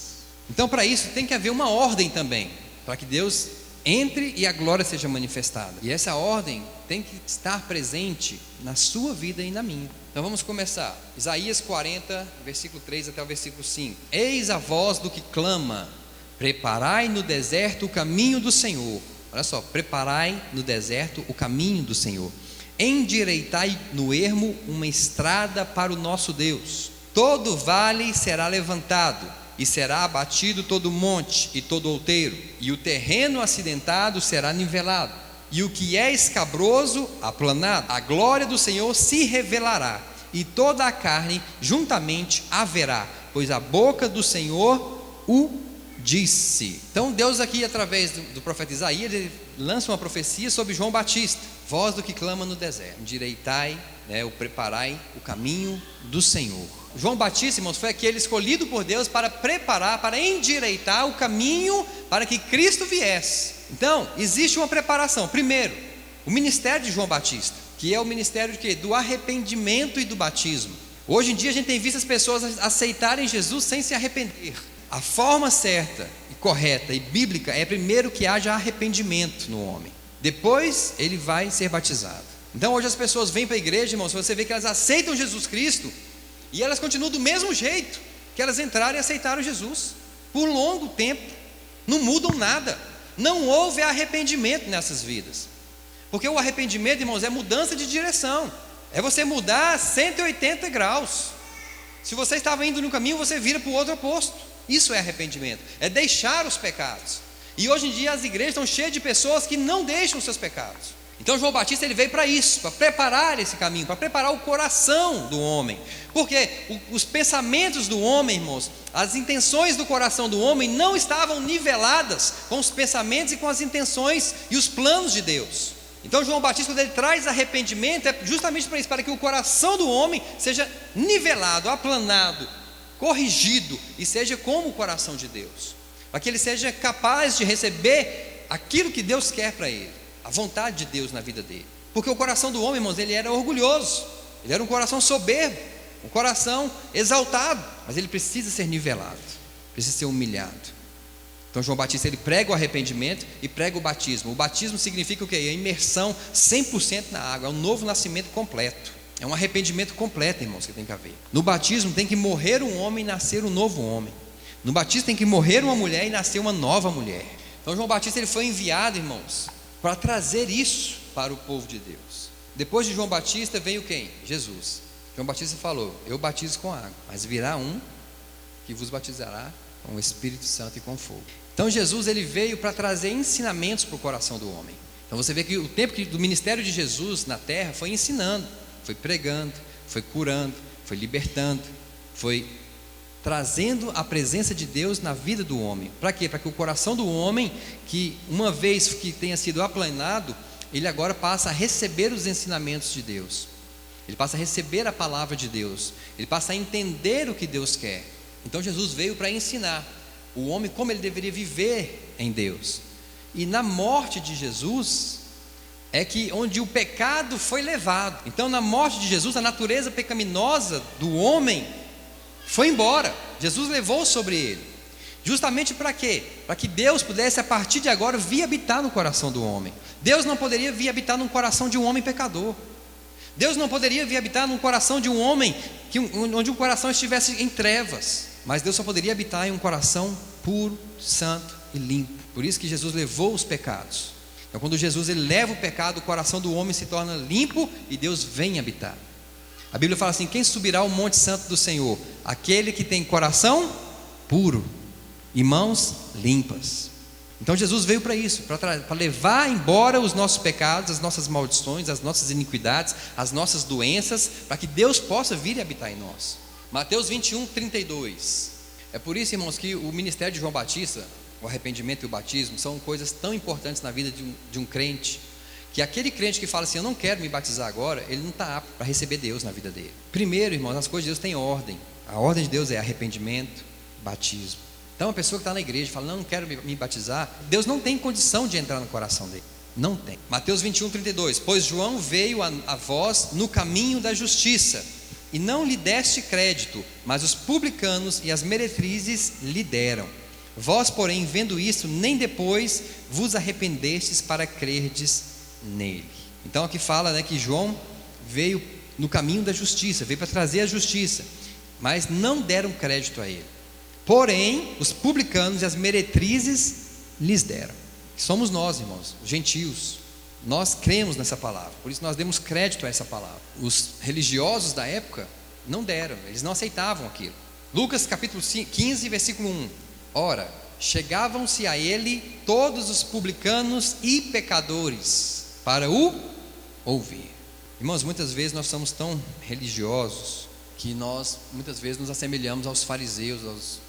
[SPEAKER 1] Então para isso tem que haver uma ordem também, para que Deus entre e a glória seja manifestada. E essa ordem tem que estar presente na sua vida e na minha. Então vamos começar. Isaías 40, versículo 3 até o versículo 5. Eis a voz do que clama: preparai no deserto o caminho do Senhor. Olha só, preparai no deserto o caminho do Senhor, endireitai no ermo uma estrada para o nosso Deus. Todo vale será levantado, e será abatido todo monte e todo outeiro, e o terreno acidentado será nivelado, e o que é escabroso aplanado. A glória do Senhor se revelará, e toda a carne juntamente haverá, pois a boca do Senhor o disse. Então Deus aqui, através do profeta Isaías, ele lança uma profecia sobre João Batista: voz do que clama no deserto, endireitai, o preparai o caminho do Senhor. João Batista, irmãos, foi aquele escolhido por Deus para preparar, para endireitar o caminho para que Cristo viesse. Então existe uma preparação. Primeiro, o ministério de João Batista, que é o ministério de quê? Do arrependimento e do batismo. Hoje em dia a gente tem visto as pessoas aceitarem Jesus sem se arrepender. A forma certa e correta e bíblica é primeiro que haja arrependimento no homem, depois ele vai ser batizado. Então hoje as pessoas vêm para a igreja, irmãos, você vê que elas aceitam Jesus Cristo e elas continuam do mesmo jeito que elas entraram e aceitaram Jesus, por longo tempo, não mudam nada, não houve arrependimento nessas vidas. Porque o arrependimento, irmãos, é mudança de direção, é você mudar 180 graus. Se você estava indo no caminho, você vira para o outro oposto. Isso é arrependimento, é deixar os pecados. E hoje em dia as igrejas estão cheias de pessoas que não deixam os seus pecados. Então João Batista ele veio para isso, para preparar esse caminho, para preparar o coração do homem. Porque os pensamentos do homem, irmãos, as intenções do coração do homem não estavam niveladas com os pensamentos e com as intenções e os planos de Deus. Então João Batista, quando ele traz arrependimento, é justamente para isso, para que o coração do homem seja nivelado, aplanado, corrigido, e seja como o coração de Deus, para que ele seja capaz de receber aquilo que Deus quer para ele, a vontade de Deus na vida dele. Porque o coração do homem, irmãos, ele era orgulhoso, ele era um coração soberbo, um coração exaltado, mas ele precisa ser nivelado, precisa ser humilhado. Então João Batista ele prega o arrependimento e prega o batismo. O batismo significa o quê? A imersão 100% na água, é um novo nascimento completo, é um arrependimento completo, irmãos, que tem que haver. No batismo tem que morrer um homem e nascer um novo homem. No batismo tem que morrer uma mulher e nascer uma nova mulher. Então João Batista ele foi enviado, irmãos, para trazer isso para o povo de Deus. Depois de João Batista veio quem? Jesus. João Batista falou: eu batizo com água, mas virá um que vos batizará com o Espírito Santo e com fogo. Então Jesus ele veio para trazer ensinamentos para o coração do homem. Então você vê que o tempo do ministério de Jesus na terra foi ensinando, foi pregando, foi curando, foi libertando, foi trazendo a presença de Deus na vida do homem. Para quê? Para que o coração do homem, que uma vez que tenha sido aplanado, ele agora passa a receber os ensinamentos de Deus, ele passa a receber a palavra de Deus, ele passa a entender o que Deus quer. Então Jesus veio para ensinar o homem como ele deveria viver em Deus. E na morte de Jesus é que onde o pecado foi levado. Então na morte de Jesus a natureza pecaminosa do homem foi embora. Jesus levou sobre ele. Justamente para quê? Para que Deus pudesse a partir de agora vir habitar no coração do homem. Deus não poderia vir habitar no coração de um homem pecador. Deus não poderia vir habitar no coração de um homem onde o coração estivesse em trevas. Mas Deus só poderia habitar em um coração puro, santo e limpo. Por isso que Jesus levou os pecados. Então quando Jesus ele leva o pecado, o coração do homem se torna limpo e Deus vem habitar. A Bíblia fala assim: quem subirá ao monte santo do Senhor? Aquele que tem coração puro e mãos limpas. Então Jesus veio para isso, para levar embora os nossos pecados, as nossas maldições, as nossas iniquidades, as nossas doenças, para que Deus possa vir e habitar em nós. Mateus 21, 32. É por isso, irmãos, que o ministério de João Batista, o arrependimento e o batismo, são coisas tão importantes na vida de um crente, que aquele crente que fala assim: eu não quero me batizar agora, ele não está apto para receber Deus na vida dele. Primeiro, irmãos, as coisas de Deus têm ordem. A ordem de Deus é arrependimento, batismo. Então a pessoa que está na igreja e fala: não quero me batizar, Deus não tem condição de entrar no coração dele. Não tem. Mateus 21, 32. Pois João veio a vós no caminho da justiça, e não lhe deste crédito, mas os publicanos e as meretrizes lhe deram. Vós, porém, vendo isso, nem depois vos arrependestes para crerdes nele. Então aqui fala, que João veio no caminho da justiça, veio para trazer a justiça, mas não deram crédito a ele. Porém, os publicanos e as meretrizes lhes deram. Somos nós, irmãos, gentios. Nós cremos nessa palavra, por isso nós demos crédito a essa palavra. Os religiosos da época não deram, eles não aceitavam aquilo. Lucas capítulo 15, versículo 1. Ora, chegavam-se a ele todos os publicanos e pecadores para o ouvir. Irmãos, muitas vezes nós somos tão religiosos que nós muitas vezes nos assemelhamos aos fariseus, aos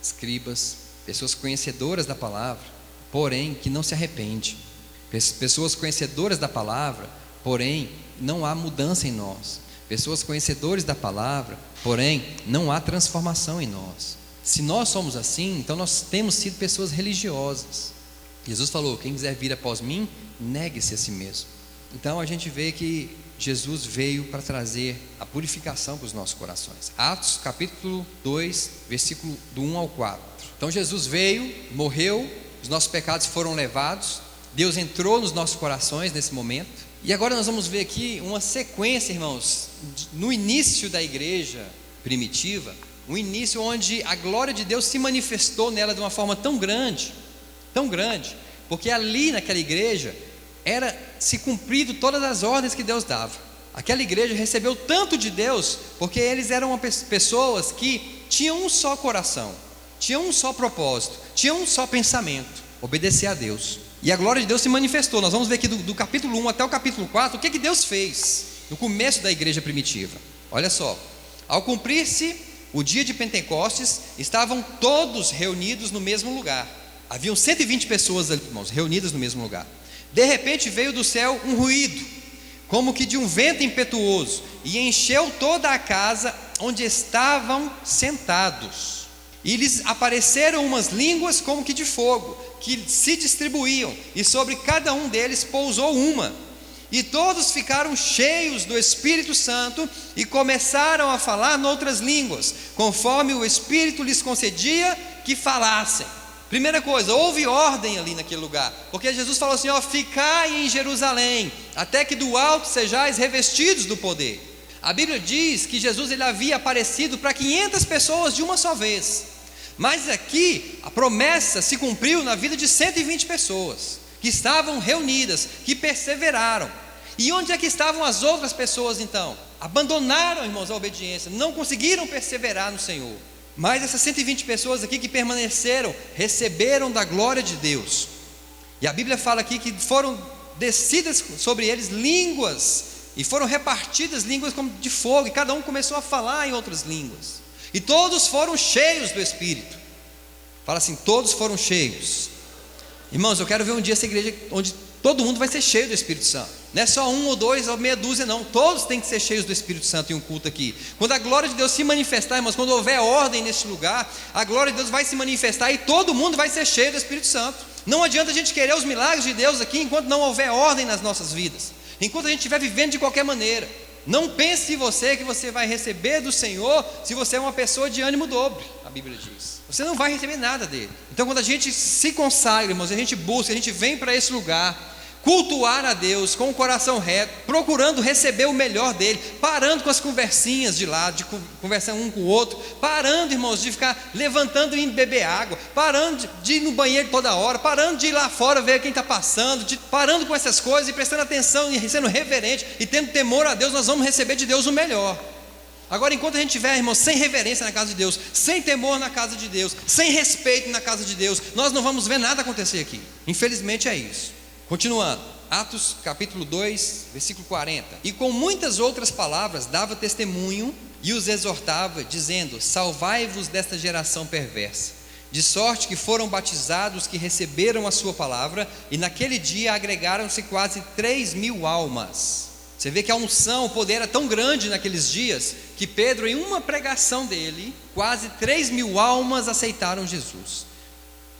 [SPEAKER 1] escribas, pessoas conhecedoras da palavra, porém que não se arrependem. Pessoas conhecedoras da palavra, porém não há mudança em nós. Pessoas conhecedores da palavra, porém não há transformação em nós. Se nós somos assim, então nós temos sido pessoas religiosas. Jesus falou: quem quiser vir após mim, negue-se a si mesmo. Então a gente vê que Jesus veio para trazer a purificação para os nossos corações. Atos capítulo 2, versículo do 1 ao 4. Então Jesus veio, morreu, os nossos pecados foram levados, Deus entrou nos nossos corações nesse momento. E agora nós vamos ver aqui uma sequência, irmãos, no início da igreja primitiva, um início onde a glória de Deus se manifestou nela de uma forma tão grande, porque ali naquela igreja era se cumprido todas as ordens que Deus dava. Aquela igreja recebeu tanto de Deus, porque eles eram pessoas que tinham um só coração, tinha um só propósito, tinha um só pensamento: obedecer a Deus. E a glória de Deus se manifestou. Nós vamos ver aqui do capítulo 1 até o capítulo 4, o que Deus fez no começo da igreja primitiva. Olha só: ao cumprir-se o dia de Pentecostes, estavam todos reunidos no mesmo lugar. Haviam 120 pessoas ali, irmãos, reunidas no mesmo lugar. De repente veio do céu um ruído, como que de um vento impetuoso, e encheu toda a casa onde estavam sentados. E lhes apareceram umas línguas como que de fogo, que se distribuíam, e sobre cada um deles pousou uma. E todos ficaram cheios do Espírito Santo e começaram a falar noutras línguas, conforme o Espírito lhes concedia que falassem. Primeira coisa, houve ordem ali naquele lugar, porque Jesus falou assim: ficai em Jerusalém, até que do alto sejais revestidos do poder. A Bíblia diz que Jesus ele havia aparecido para 500 pessoas de uma só vez. Mas aqui a promessa se cumpriu na vida de 120 pessoas, que estavam reunidas, que perseveraram. E onde é que estavam as outras pessoas então? Abandonaram, irmãos, a obediência, não conseguiram perseverar no Senhor. Mas essas 120 pessoas aqui que permaneceram, receberam da glória de Deus. E a Bíblia fala aqui que foram descidas sobre eles línguas, e foram repartidas línguas como de fogo, e cada um começou a falar em outras línguas. E todos foram cheios do Espírito. Fala assim: todos foram cheios. Irmãos, eu quero ver um dia essa igreja onde todo mundo vai ser cheio do Espírito Santo. Não é só um ou dois ou meia dúzia, não. Todos têm que ser cheios do Espírito Santo em um culto aqui. Quando a glória de Deus se manifestar, irmãos, quando houver ordem neste lugar, a glória de Deus vai se manifestar e todo mundo vai ser cheio do Espírito Santo. Não adianta a gente querer os milagres de Deus aqui enquanto não houver ordem nas nossas vidas, enquanto a gente estiver vivendo de qualquer maneira. Não pense em você que você vai receber do Senhor se você é uma pessoa de ânimo dobre, a Bíblia diz. Você não vai receber nada dele. Então quando a gente se consagra, irmãos, a gente busca, a gente vem para esse lugar, cultuar a Deus com o coração reto, procurando receber o melhor dele, parando com as conversinhas de lado, de conversar um com o outro, parando, irmãos, de ficar levantando e indo beber água, parando de ir no banheiro toda hora, parando de ir lá fora ver quem está passando, parando com essas coisas e prestando atenção e sendo reverente e tendo temor a Deus. Nós vamos receber de Deus o melhor. Agora, enquanto a gente estiver, irmãos, sem reverência na casa de Deus, sem temor na casa de Deus, sem respeito na casa de Deus, nós não vamos ver nada acontecer aqui. Infelizmente é isso. Continuando, Atos capítulo 2, versículo 40. E com muitas outras palavras dava testemunho e os exortava, dizendo: salvai-vos desta geração perversa. De sorte que foram batizados que receberam a sua palavra, e naquele dia agregaram-se quase 3.000 almas. Você vê que a unção, o poder era tão grande naqueles dias, que Pedro, em uma pregação dele, quase 3.000 almas aceitaram Jesus.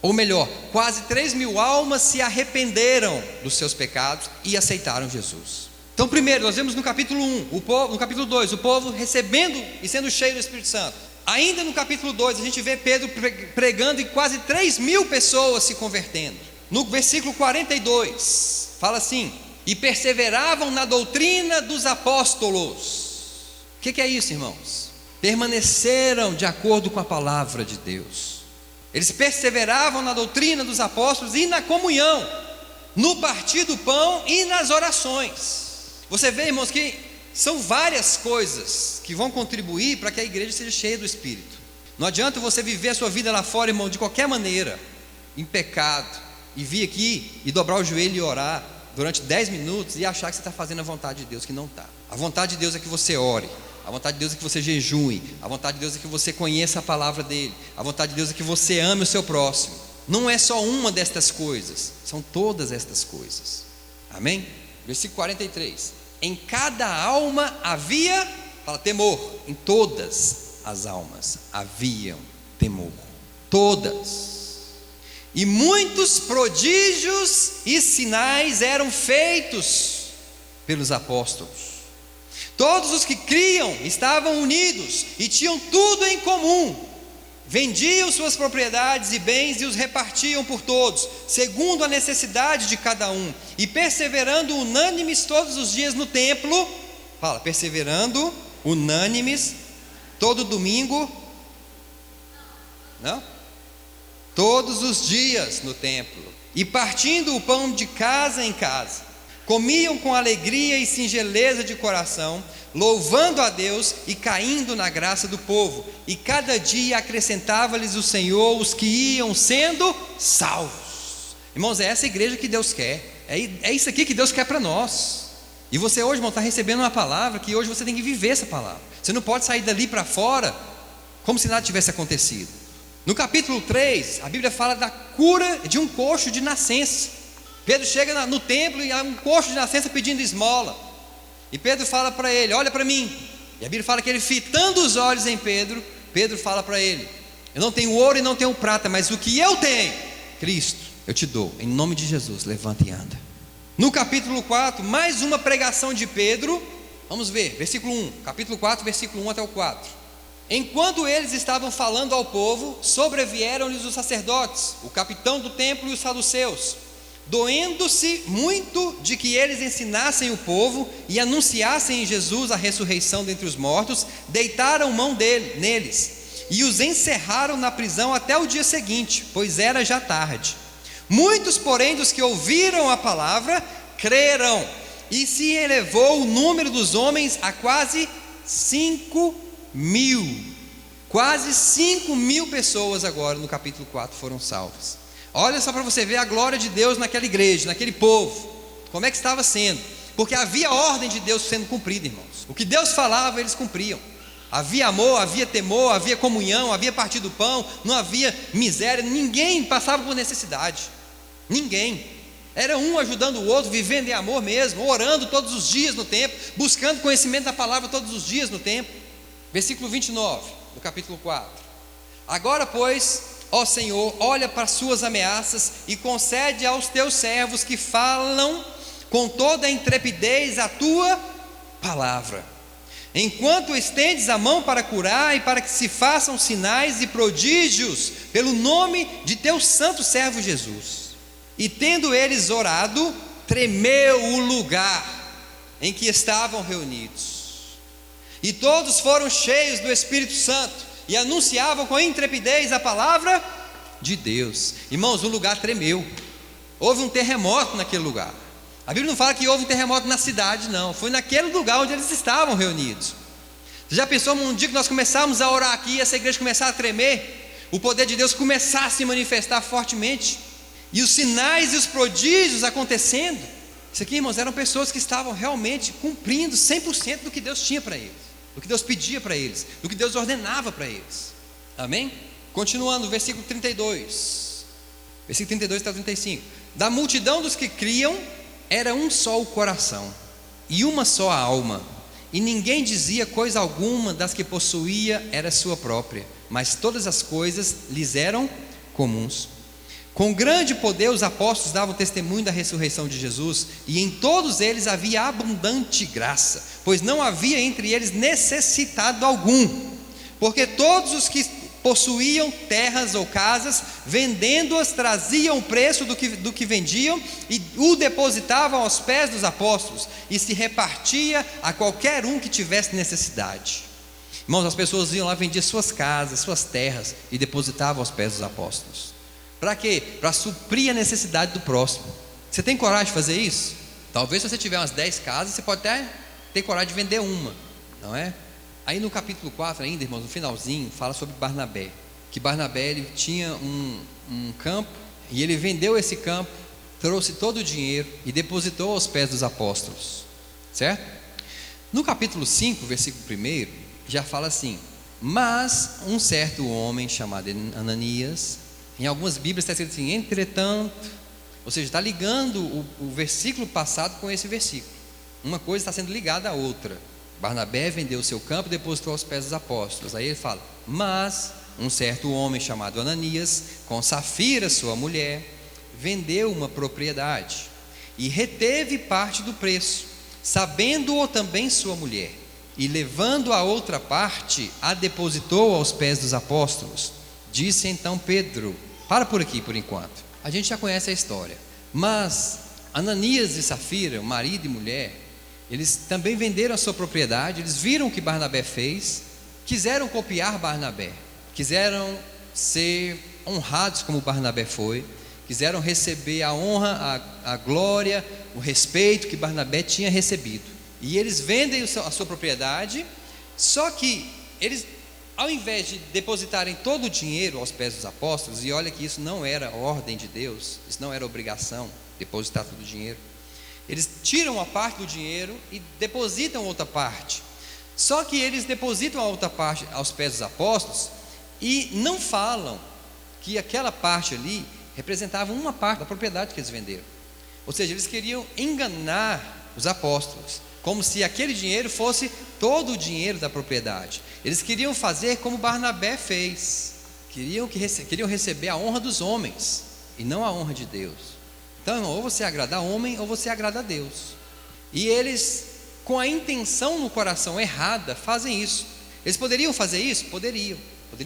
[SPEAKER 1] Ou melhor, quase 3.000 almas se arrependeram dos seus pecados e aceitaram Jesus. Então primeiro, nós vemos no capítulo 1, no capítulo 2, o povo recebendo e sendo cheio do Espírito Santo. Ainda no capítulo 2, a gente vê Pedro pregando e quase 3.000 pessoas se convertendo. No versículo 42, fala assim: e perseveravam na doutrina dos apóstolos. O que é isso, irmãos? Permaneceram de acordo com a palavra de Deus. Eles perseveravam na doutrina dos apóstolos e na comunhão, no partir do pão e nas orações. Você vê, irmãos, que são várias coisas que vão contribuir para que a igreja seja cheia do Espírito. Não adianta você viver a sua vida lá fora, irmão, de qualquer maneira, em pecado, e vir aqui e dobrar o joelho e orar durante 10 minutos e achar que você está fazendo a vontade de Deus, que não está. A vontade de Deus é que você ore. A vontade de Deus é que você jejue. A vontade de Deus é que você conheça a palavra dele. A vontade de Deus é que você ame o seu próximo. Não é só uma destas coisas, são todas estas coisas. Amém? Versículo 43. Em cada alma havia, fala, temor. Em todas as almas haviam temor. Todas. E muitos prodígios e sinais eram feitos pelos apóstolos. Todos os que criam estavam unidos e tinham tudo em comum. Vendiam suas propriedades e bens e os repartiam por todos, segundo a necessidade de cada um. E perseverando unânimes todos os dias no templo, fala, perseverando unânimes todo domingo, não? Todos os dias no templo. E partindo o pão de casa em casa, Comiam com alegria e singeleza de coração, louvando a Deus e caindo na graça do povo. E cada dia acrescentava-lhes o Senhor os que iam sendo salvos. Irmãos, é essa igreja que Deus quer. É isso aqui que Deus quer para nós. E você hoje, irmão, está recebendo uma palavra que hoje você tem que viver essa palavra. Você não pode sair dali para fora como se nada tivesse acontecido. No capítulo 3, a Bíblia fala da cura de um coxo de nascença. Pedro chega no templo e há um coxo de nascença pedindo esmola. E Pedro fala para ele: olha para mim. E a Bíblia fala que ele, fitando os olhos em Pedro, Pedro fala para ele: eu não tenho ouro e não tenho prata, mas o que eu tenho, Cristo, eu te dou. Em nome de Jesus, levanta e anda. No capítulo 4, mais uma pregação de Pedro. Vamos ver, versículo 1, capítulo 4, versículo 1 até o 4. Enquanto eles estavam falando ao povo, sobrevieram-lhes os sacerdotes, o capitão do templo e os saduceus, doendo-se muito de que eles ensinassem o povo e anunciassem em Jesus a ressurreição dentre os mortos, deitaram mão neles e os encerraram na prisão até o dia seguinte, pois era já tarde. Muitos, porém, dos que ouviram a palavra, creram, e se elevou o número dos homens a quase 5.000. Quase 5.000 pessoas agora no capítulo 4 foram salvas. Olha só para você ver a glória de Deus naquela igreja, naquele povo, como é que estava sendo, porque havia ordem de Deus sendo cumprida, irmãos. O que Deus falava, eles cumpriam. Havia amor, havia temor, havia comunhão, havia partir do pão, não havia miséria, ninguém passava por necessidade, ninguém. Era um ajudando o outro, vivendo em amor mesmo, orando todos os dias no templo, buscando conhecimento da palavra todos os dias no templo. Versículo 29, do capítulo 4. Agora, pois, ó Senhor, olha para as suas ameaças e concede aos teus servos que falam com toda a intrepidez a tua palavra, enquanto estendes a mão para curar e para que se façam sinais e prodígios pelo nome de teu santo servo Jesus. E tendo eles orado, tremeu o lugar em que estavam reunidos, e todos foram cheios do Espírito Santo e anunciavam com intrepidez a palavra de Deus. Irmãos, o lugar tremeu. Houve um terremoto naquele lugar. A Bíblia não fala que houve um terremoto na cidade, não. Foi naquele lugar onde eles estavam reunidos. Você já pensou um dia que nós começarmos a orar aqui, essa igreja começar a tremer, o poder de Deus começar a se manifestar fortemente, e os sinais e os prodígios acontecendo? Isso aqui, irmãos, eram pessoas que estavam realmente cumprindo 100% do que Deus tinha para eles, do que Deus pedia para eles, do que Deus ordenava para eles. Amém? Continuando, versículo 32. Versículo 32 até 35. Da multidão dos que criam, era um só o coração, e uma só a alma, e ninguém dizia coisa alguma das que possuía era sua própria, mas todas as coisas lhes eram comuns. Com grande poder os apóstolos davam testemunho da ressurreição de Jesus, e em todos eles havia abundante graça, pois não havia entre eles necessitado algum, porque todos os que possuíam terras ou casas, vendendo-as, traziam o preço do que vendiam e o depositavam aos pés dos apóstolos, e se repartia a qualquer um que tivesse necessidade. Irmãos, as pessoas iam lá, vendiam suas casas, suas terras e depositavam aos pés dos apóstolos. Para quê? Para suprir a necessidade do próximo. Você tem coragem de fazer isso? Talvez se você tiver umas 10 casas, você pode até ter coragem de vender uma, não é? Aí no capítulo 4 ainda, irmãos, no finalzinho, fala sobre Barnabé. Que Barnabé, ele tinha um campo, e ele vendeu esse campo, trouxe todo o dinheiro e depositou aos pés dos apóstolos, certo? No capítulo 5, versículo 1, já fala assim: mas um certo homem chamado Ananias, em algumas Bíblias está escrito assim, entretanto, ou seja, está ligando o versículo passado com esse versículo. Uma coisa está sendo ligada à outra. Barnabé vendeu o seu campo e depositou aos pés dos apóstolos. Aí ele fala: mas um certo homem chamado Ananias, com Safira sua mulher, vendeu uma propriedade e reteve parte do preço, sabendo-o também sua mulher, e levando a outra parte, a depositou aos pés dos apóstolos. Disse então Pedro: para por aqui por enquanto, a gente já conhece a história, mas Ananias e Safira, marido e mulher, eles também venderam a sua propriedade. Eles viram o que Barnabé fez, quiseram copiar Barnabé, quiseram ser honrados como Barnabé foi, quiseram receber a honra, a glória, o respeito que Barnabé tinha recebido. E eles vendem a sua propriedade, só que eles, ao invés de depositarem todo o dinheiro aos pés dos apóstolos, e olha que isso não era ordem de Deus, isso não era obrigação, depositar todo o dinheiro, eles tiram uma parte do dinheiro e depositam outra parte. Só que eles depositam a outra parte aos pés dos apóstolos e não falam que aquela parte ali representava uma parte da propriedade que eles venderam. Ou seja, eles queriam enganar os apóstolos, como se aquele dinheiro fosse todo o dinheiro da propriedade. Eles queriam fazer como Barnabé fez, queriam receber a honra dos homens e não a honra de Deus. Então, ou você agrada a homem ou você agrada a Deus. E eles, com a intenção no coração errada, fazem isso. Eles poderiam fazer isso? Poderiam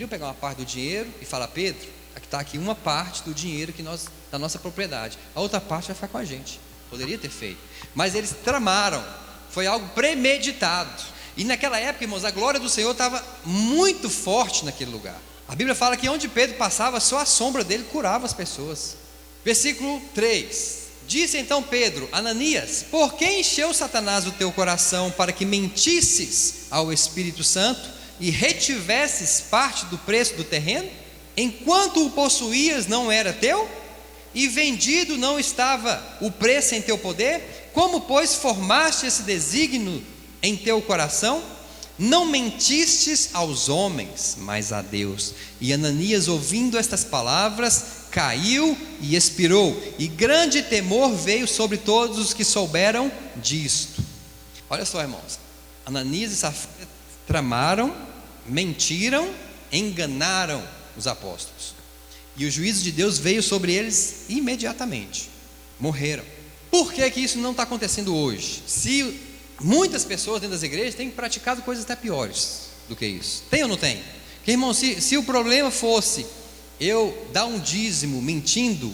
[SPEAKER 1] pegar uma parte do dinheiro e falar: Pedro, está aqui uma parte do dinheiro da nossa propriedade, a outra parte vai ficar com a gente. Poderia ter feito, mas eles tramaram, foi algo premeditado. E naquela época, irmãos, a glória do Senhor estava muito forte naquele lugar. A Bíblia fala que onde Pedro passava, só a sombra dele curava as pessoas. Versículo 3: Disse então Pedro: Ananias, por que encheu Satanás o teu coração para que mentisses ao Espírito Santo e retivesses parte do preço do terreno? Enquanto o possuías, não era teu? E vendido não estava o preço em teu poder? Como, pois, formaste esse desígnio em teu coração? Não mentistes aos homens, mas a Deus. E Ananias, ouvindo estas palavras, caiu e expirou, e grande temor veio sobre todos os que souberam disto. Olha só, irmãos, Ananias e Safira tramaram, mentiram, enganaram os apóstolos, e o juízo de Deus veio sobre eles imediatamente. Morreram. Por que isso não está acontecendo hoje? Se muitas pessoas dentro das igrejas têm praticado coisas até piores do que isso. Tem ou não tem? Porque, irmão, se o problema fosse eu dar um dízimo mentindo,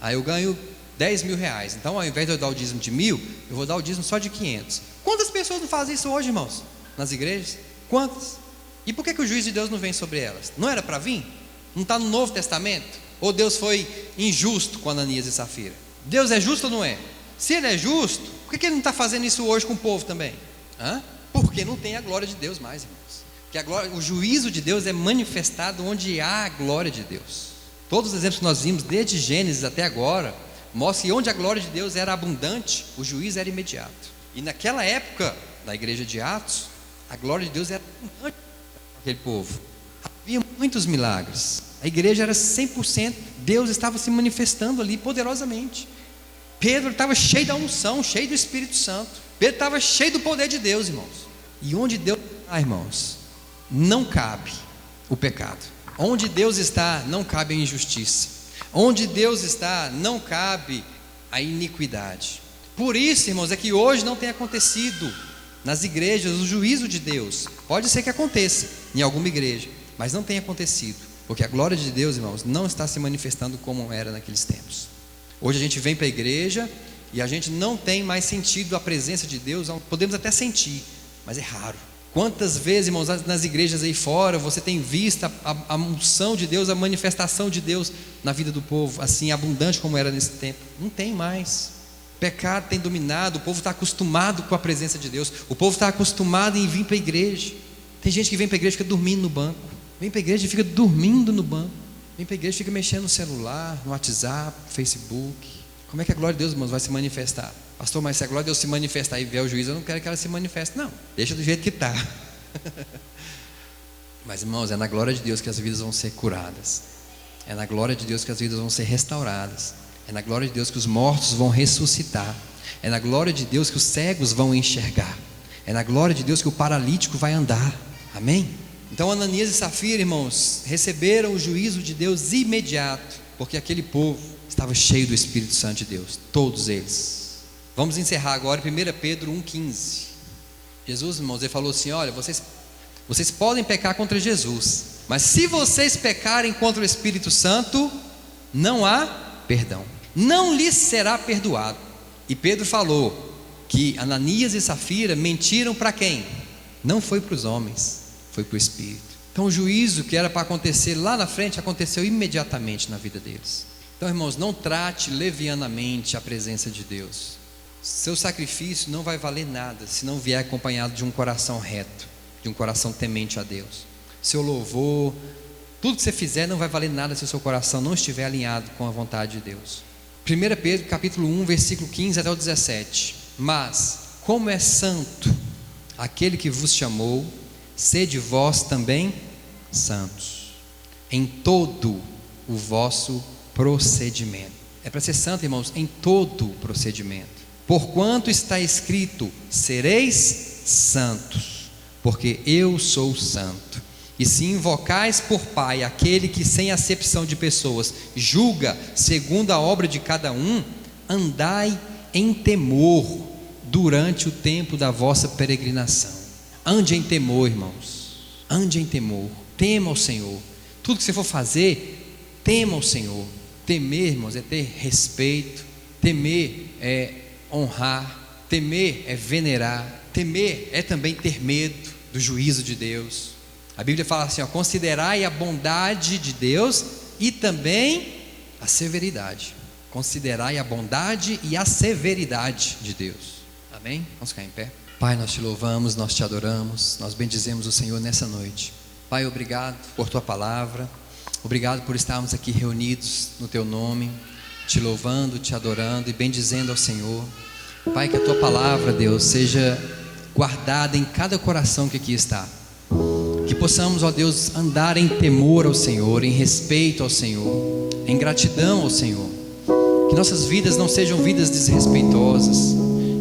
[SPEAKER 1] aí eu ganho 10 mil reais, então ao invés de eu dar o dízimo de 1.000, eu vou dar o dízimo só de 500. Quantas pessoas não fazem isso hoje, irmãos? Nas igrejas? Quantas? E por que o juízo de Deus não vem sobre elas? Não era para vir? Não está no Novo Testamento? Ou Deus foi injusto com Ananias e Safira? Deus é justo ou não é? Se Ele é justo, por que Ele não está fazendo isso hoje com o povo também? Porque não tem a glória de Deus mais, irmãos. Porque o juízo de Deus é manifestado onde há a glória de Deus. Todos os exemplos que nós vimos, desde Gênesis até agora, mostram que onde a glória de Deus era abundante, o juízo era imediato. E naquela época, da igreja de Atos, a glória de Deus era abundante para aquele povo. Havia muitos milagres. A igreja era 100%, Deus estava se manifestando ali poderosamente. Pedro estava cheio da unção, cheio do Espírito Santo. Pedro estava cheio do poder de Deus, irmãos. E onde Deus está, irmãos, não cabe o pecado. Onde Deus está, não cabe a injustiça. Onde Deus está, não cabe a iniquidade. Por isso, irmãos, é que hoje não tem acontecido nas igrejas o juízo de Deus. Pode ser que aconteça em alguma igreja, mas não tem acontecido, porque a glória de Deus, irmãos, não está se manifestando como era naqueles tempos. Hoje a gente vem para a igreja e a gente não tem mais sentido a presença de Deus. Podemos até sentir, mas é raro. Quantas vezes, irmãos, nas igrejas aí fora você tem visto a unção de Deus, a manifestação de Deus na vida do povo, assim abundante como era nesse tempo? Não tem mais. O pecado tem dominado, o povo está acostumado com a presença de Deus, o povo está acostumado em vir para a igreja. Tem gente que vem para a igreja e fica dormindo no banco, vem para a igreja e fica dormindo no banco, vem para a igreja e fica mexendo no celular, no WhatsApp, no Facebook. Como é que a glória de Deus, irmãos, vai se manifestar? Pastor, mas se a glória de Deus se manifestar e vier o juízo, eu não quero que ela se manifeste. Não, deixa do jeito que está. Mas, irmãos, é na glória de Deus que as vidas vão ser curadas, é na glória de Deus que as vidas vão ser restauradas, é na glória de Deus que os mortos vão ressuscitar, é na glória de Deus que os cegos vão enxergar, é na glória de Deus que o paralítico vai andar. Amém? Então Ananias e Safira, irmãos, receberam o juízo de Deus imediato, porque aquele povo estava cheio do Espírito Santo de Deus, todos eles. Vamos encerrar agora em 1 Pedro 1,15. Jesus, irmãos, ele falou assim: olha, vocês podem pecar contra Jesus, mas se vocês pecarem contra o Espírito Santo, não há perdão, não lhes será perdoado. E Pedro falou que Ananias e Safira mentiram para quem? Não foi para os homens, foi para o Espírito. Então o juízo que era para acontecer lá na frente, aconteceu imediatamente na vida deles. Então, irmãos, não trate levianamente a presença de Deus. Seu sacrifício não vai valer nada se não vier acompanhado de um coração reto, de um coração temente a Deus. Seu louvor, tudo que você fizer não vai valer nada se o seu coração não estiver alinhado com a vontade de Deus. 1 Pedro capítulo 1, versículo 15 até o 17. Mas, como é santo aquele que vos chamou, sede vós também santos em todo o vosso procedimento. É para ser santo, irmãos, em todo o procedimento. Porquanto está escrito: sereis santos, porque eu sou santo. E se invocais por Pai aquele que, sem acepção de pessoas, julga segundo a obra de cada um, andai em temor durante o tempo da vossa peregrinação. Ande em temor, irmãos. Ande em temor. Tema ao Senhor. Tudo que você for fazer, tema ao Senhor. Temer, irmãos, é ter respeito. Temer é honrar. Temer é venerar. Temer é também ter medo do juízo de Deus. A Bíblia fala assim, considerai a bondade de Deus e também a severidade. Considerai a bondade e a severidade de Deus. Amém? Vamos ficar em pé. Pai, nós te louvamos, nós te adoramos, nós bendizemos o Senhor nessa noite. Pai, obrigado por tua palavra, obrigado por estarmos aqui reunidos no teu nome, te louvando, te adorando e bendizendo ao Senhor. Pai, que a tua palavra, Deus, seja guardada em cada coração que aqui está. Que possamos, ó Deus, andar em temor ao Senhor, em respeito ao Senhor, em gratidão ao Senhor. Que nossas vidas não sejam vidas desrespeitosas,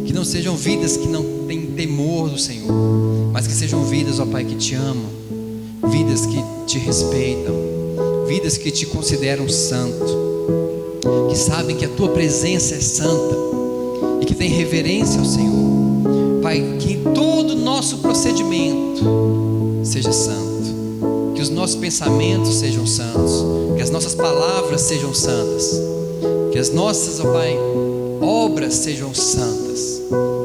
[SPEAKER 1] que não sejam vidas que não têm temor do Senhor, mas que sejam vidas, ó Pai, que te amam, vidas que te respeitam, vidas que te consideram santo, que sabem que a tua presença é santa e que tem reverência ao Senhor. Pai, que em todo o nosso procedimento seja santo, que os nossos pensamentos sejam santos, que as nossas palavras sejam santas, que as nossas, ó Pai, obras sejam santas.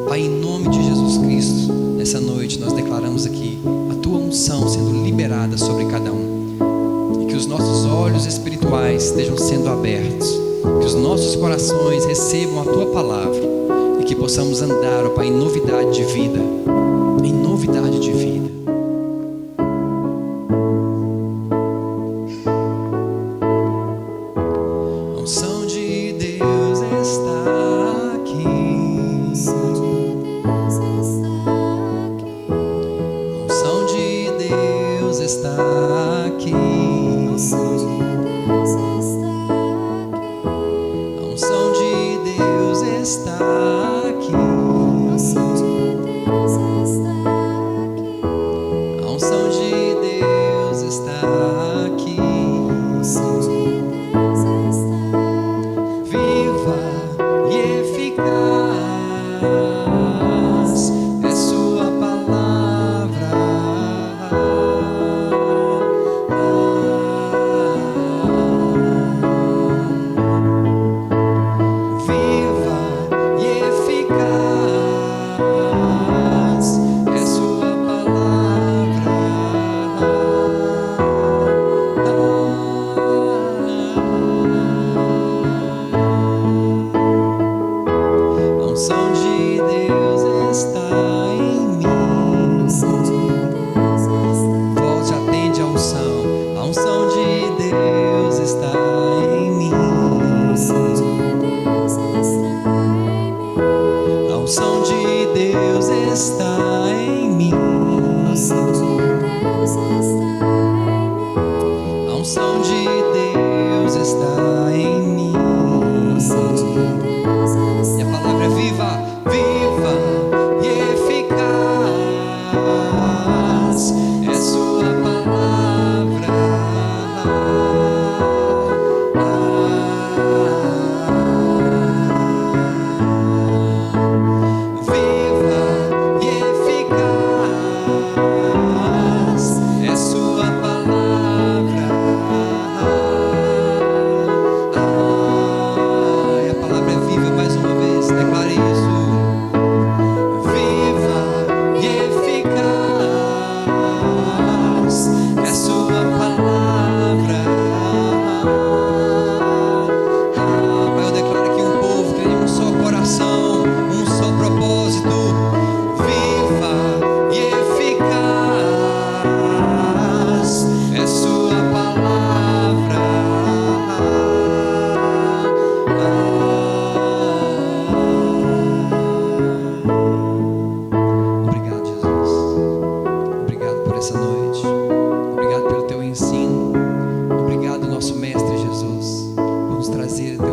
[SPEAKER 1] Pai, em nome de Jesus Cristo, nessa noite nós declaramos aqui a tua unção sendo liberada sobre cada um, e que os nossos olhos espirituais estejam sendo abertos, que os nossos corações recebam a tua palavra e que possamos andar, ó Pai, em novidade de vida, em novidade de vida. prazer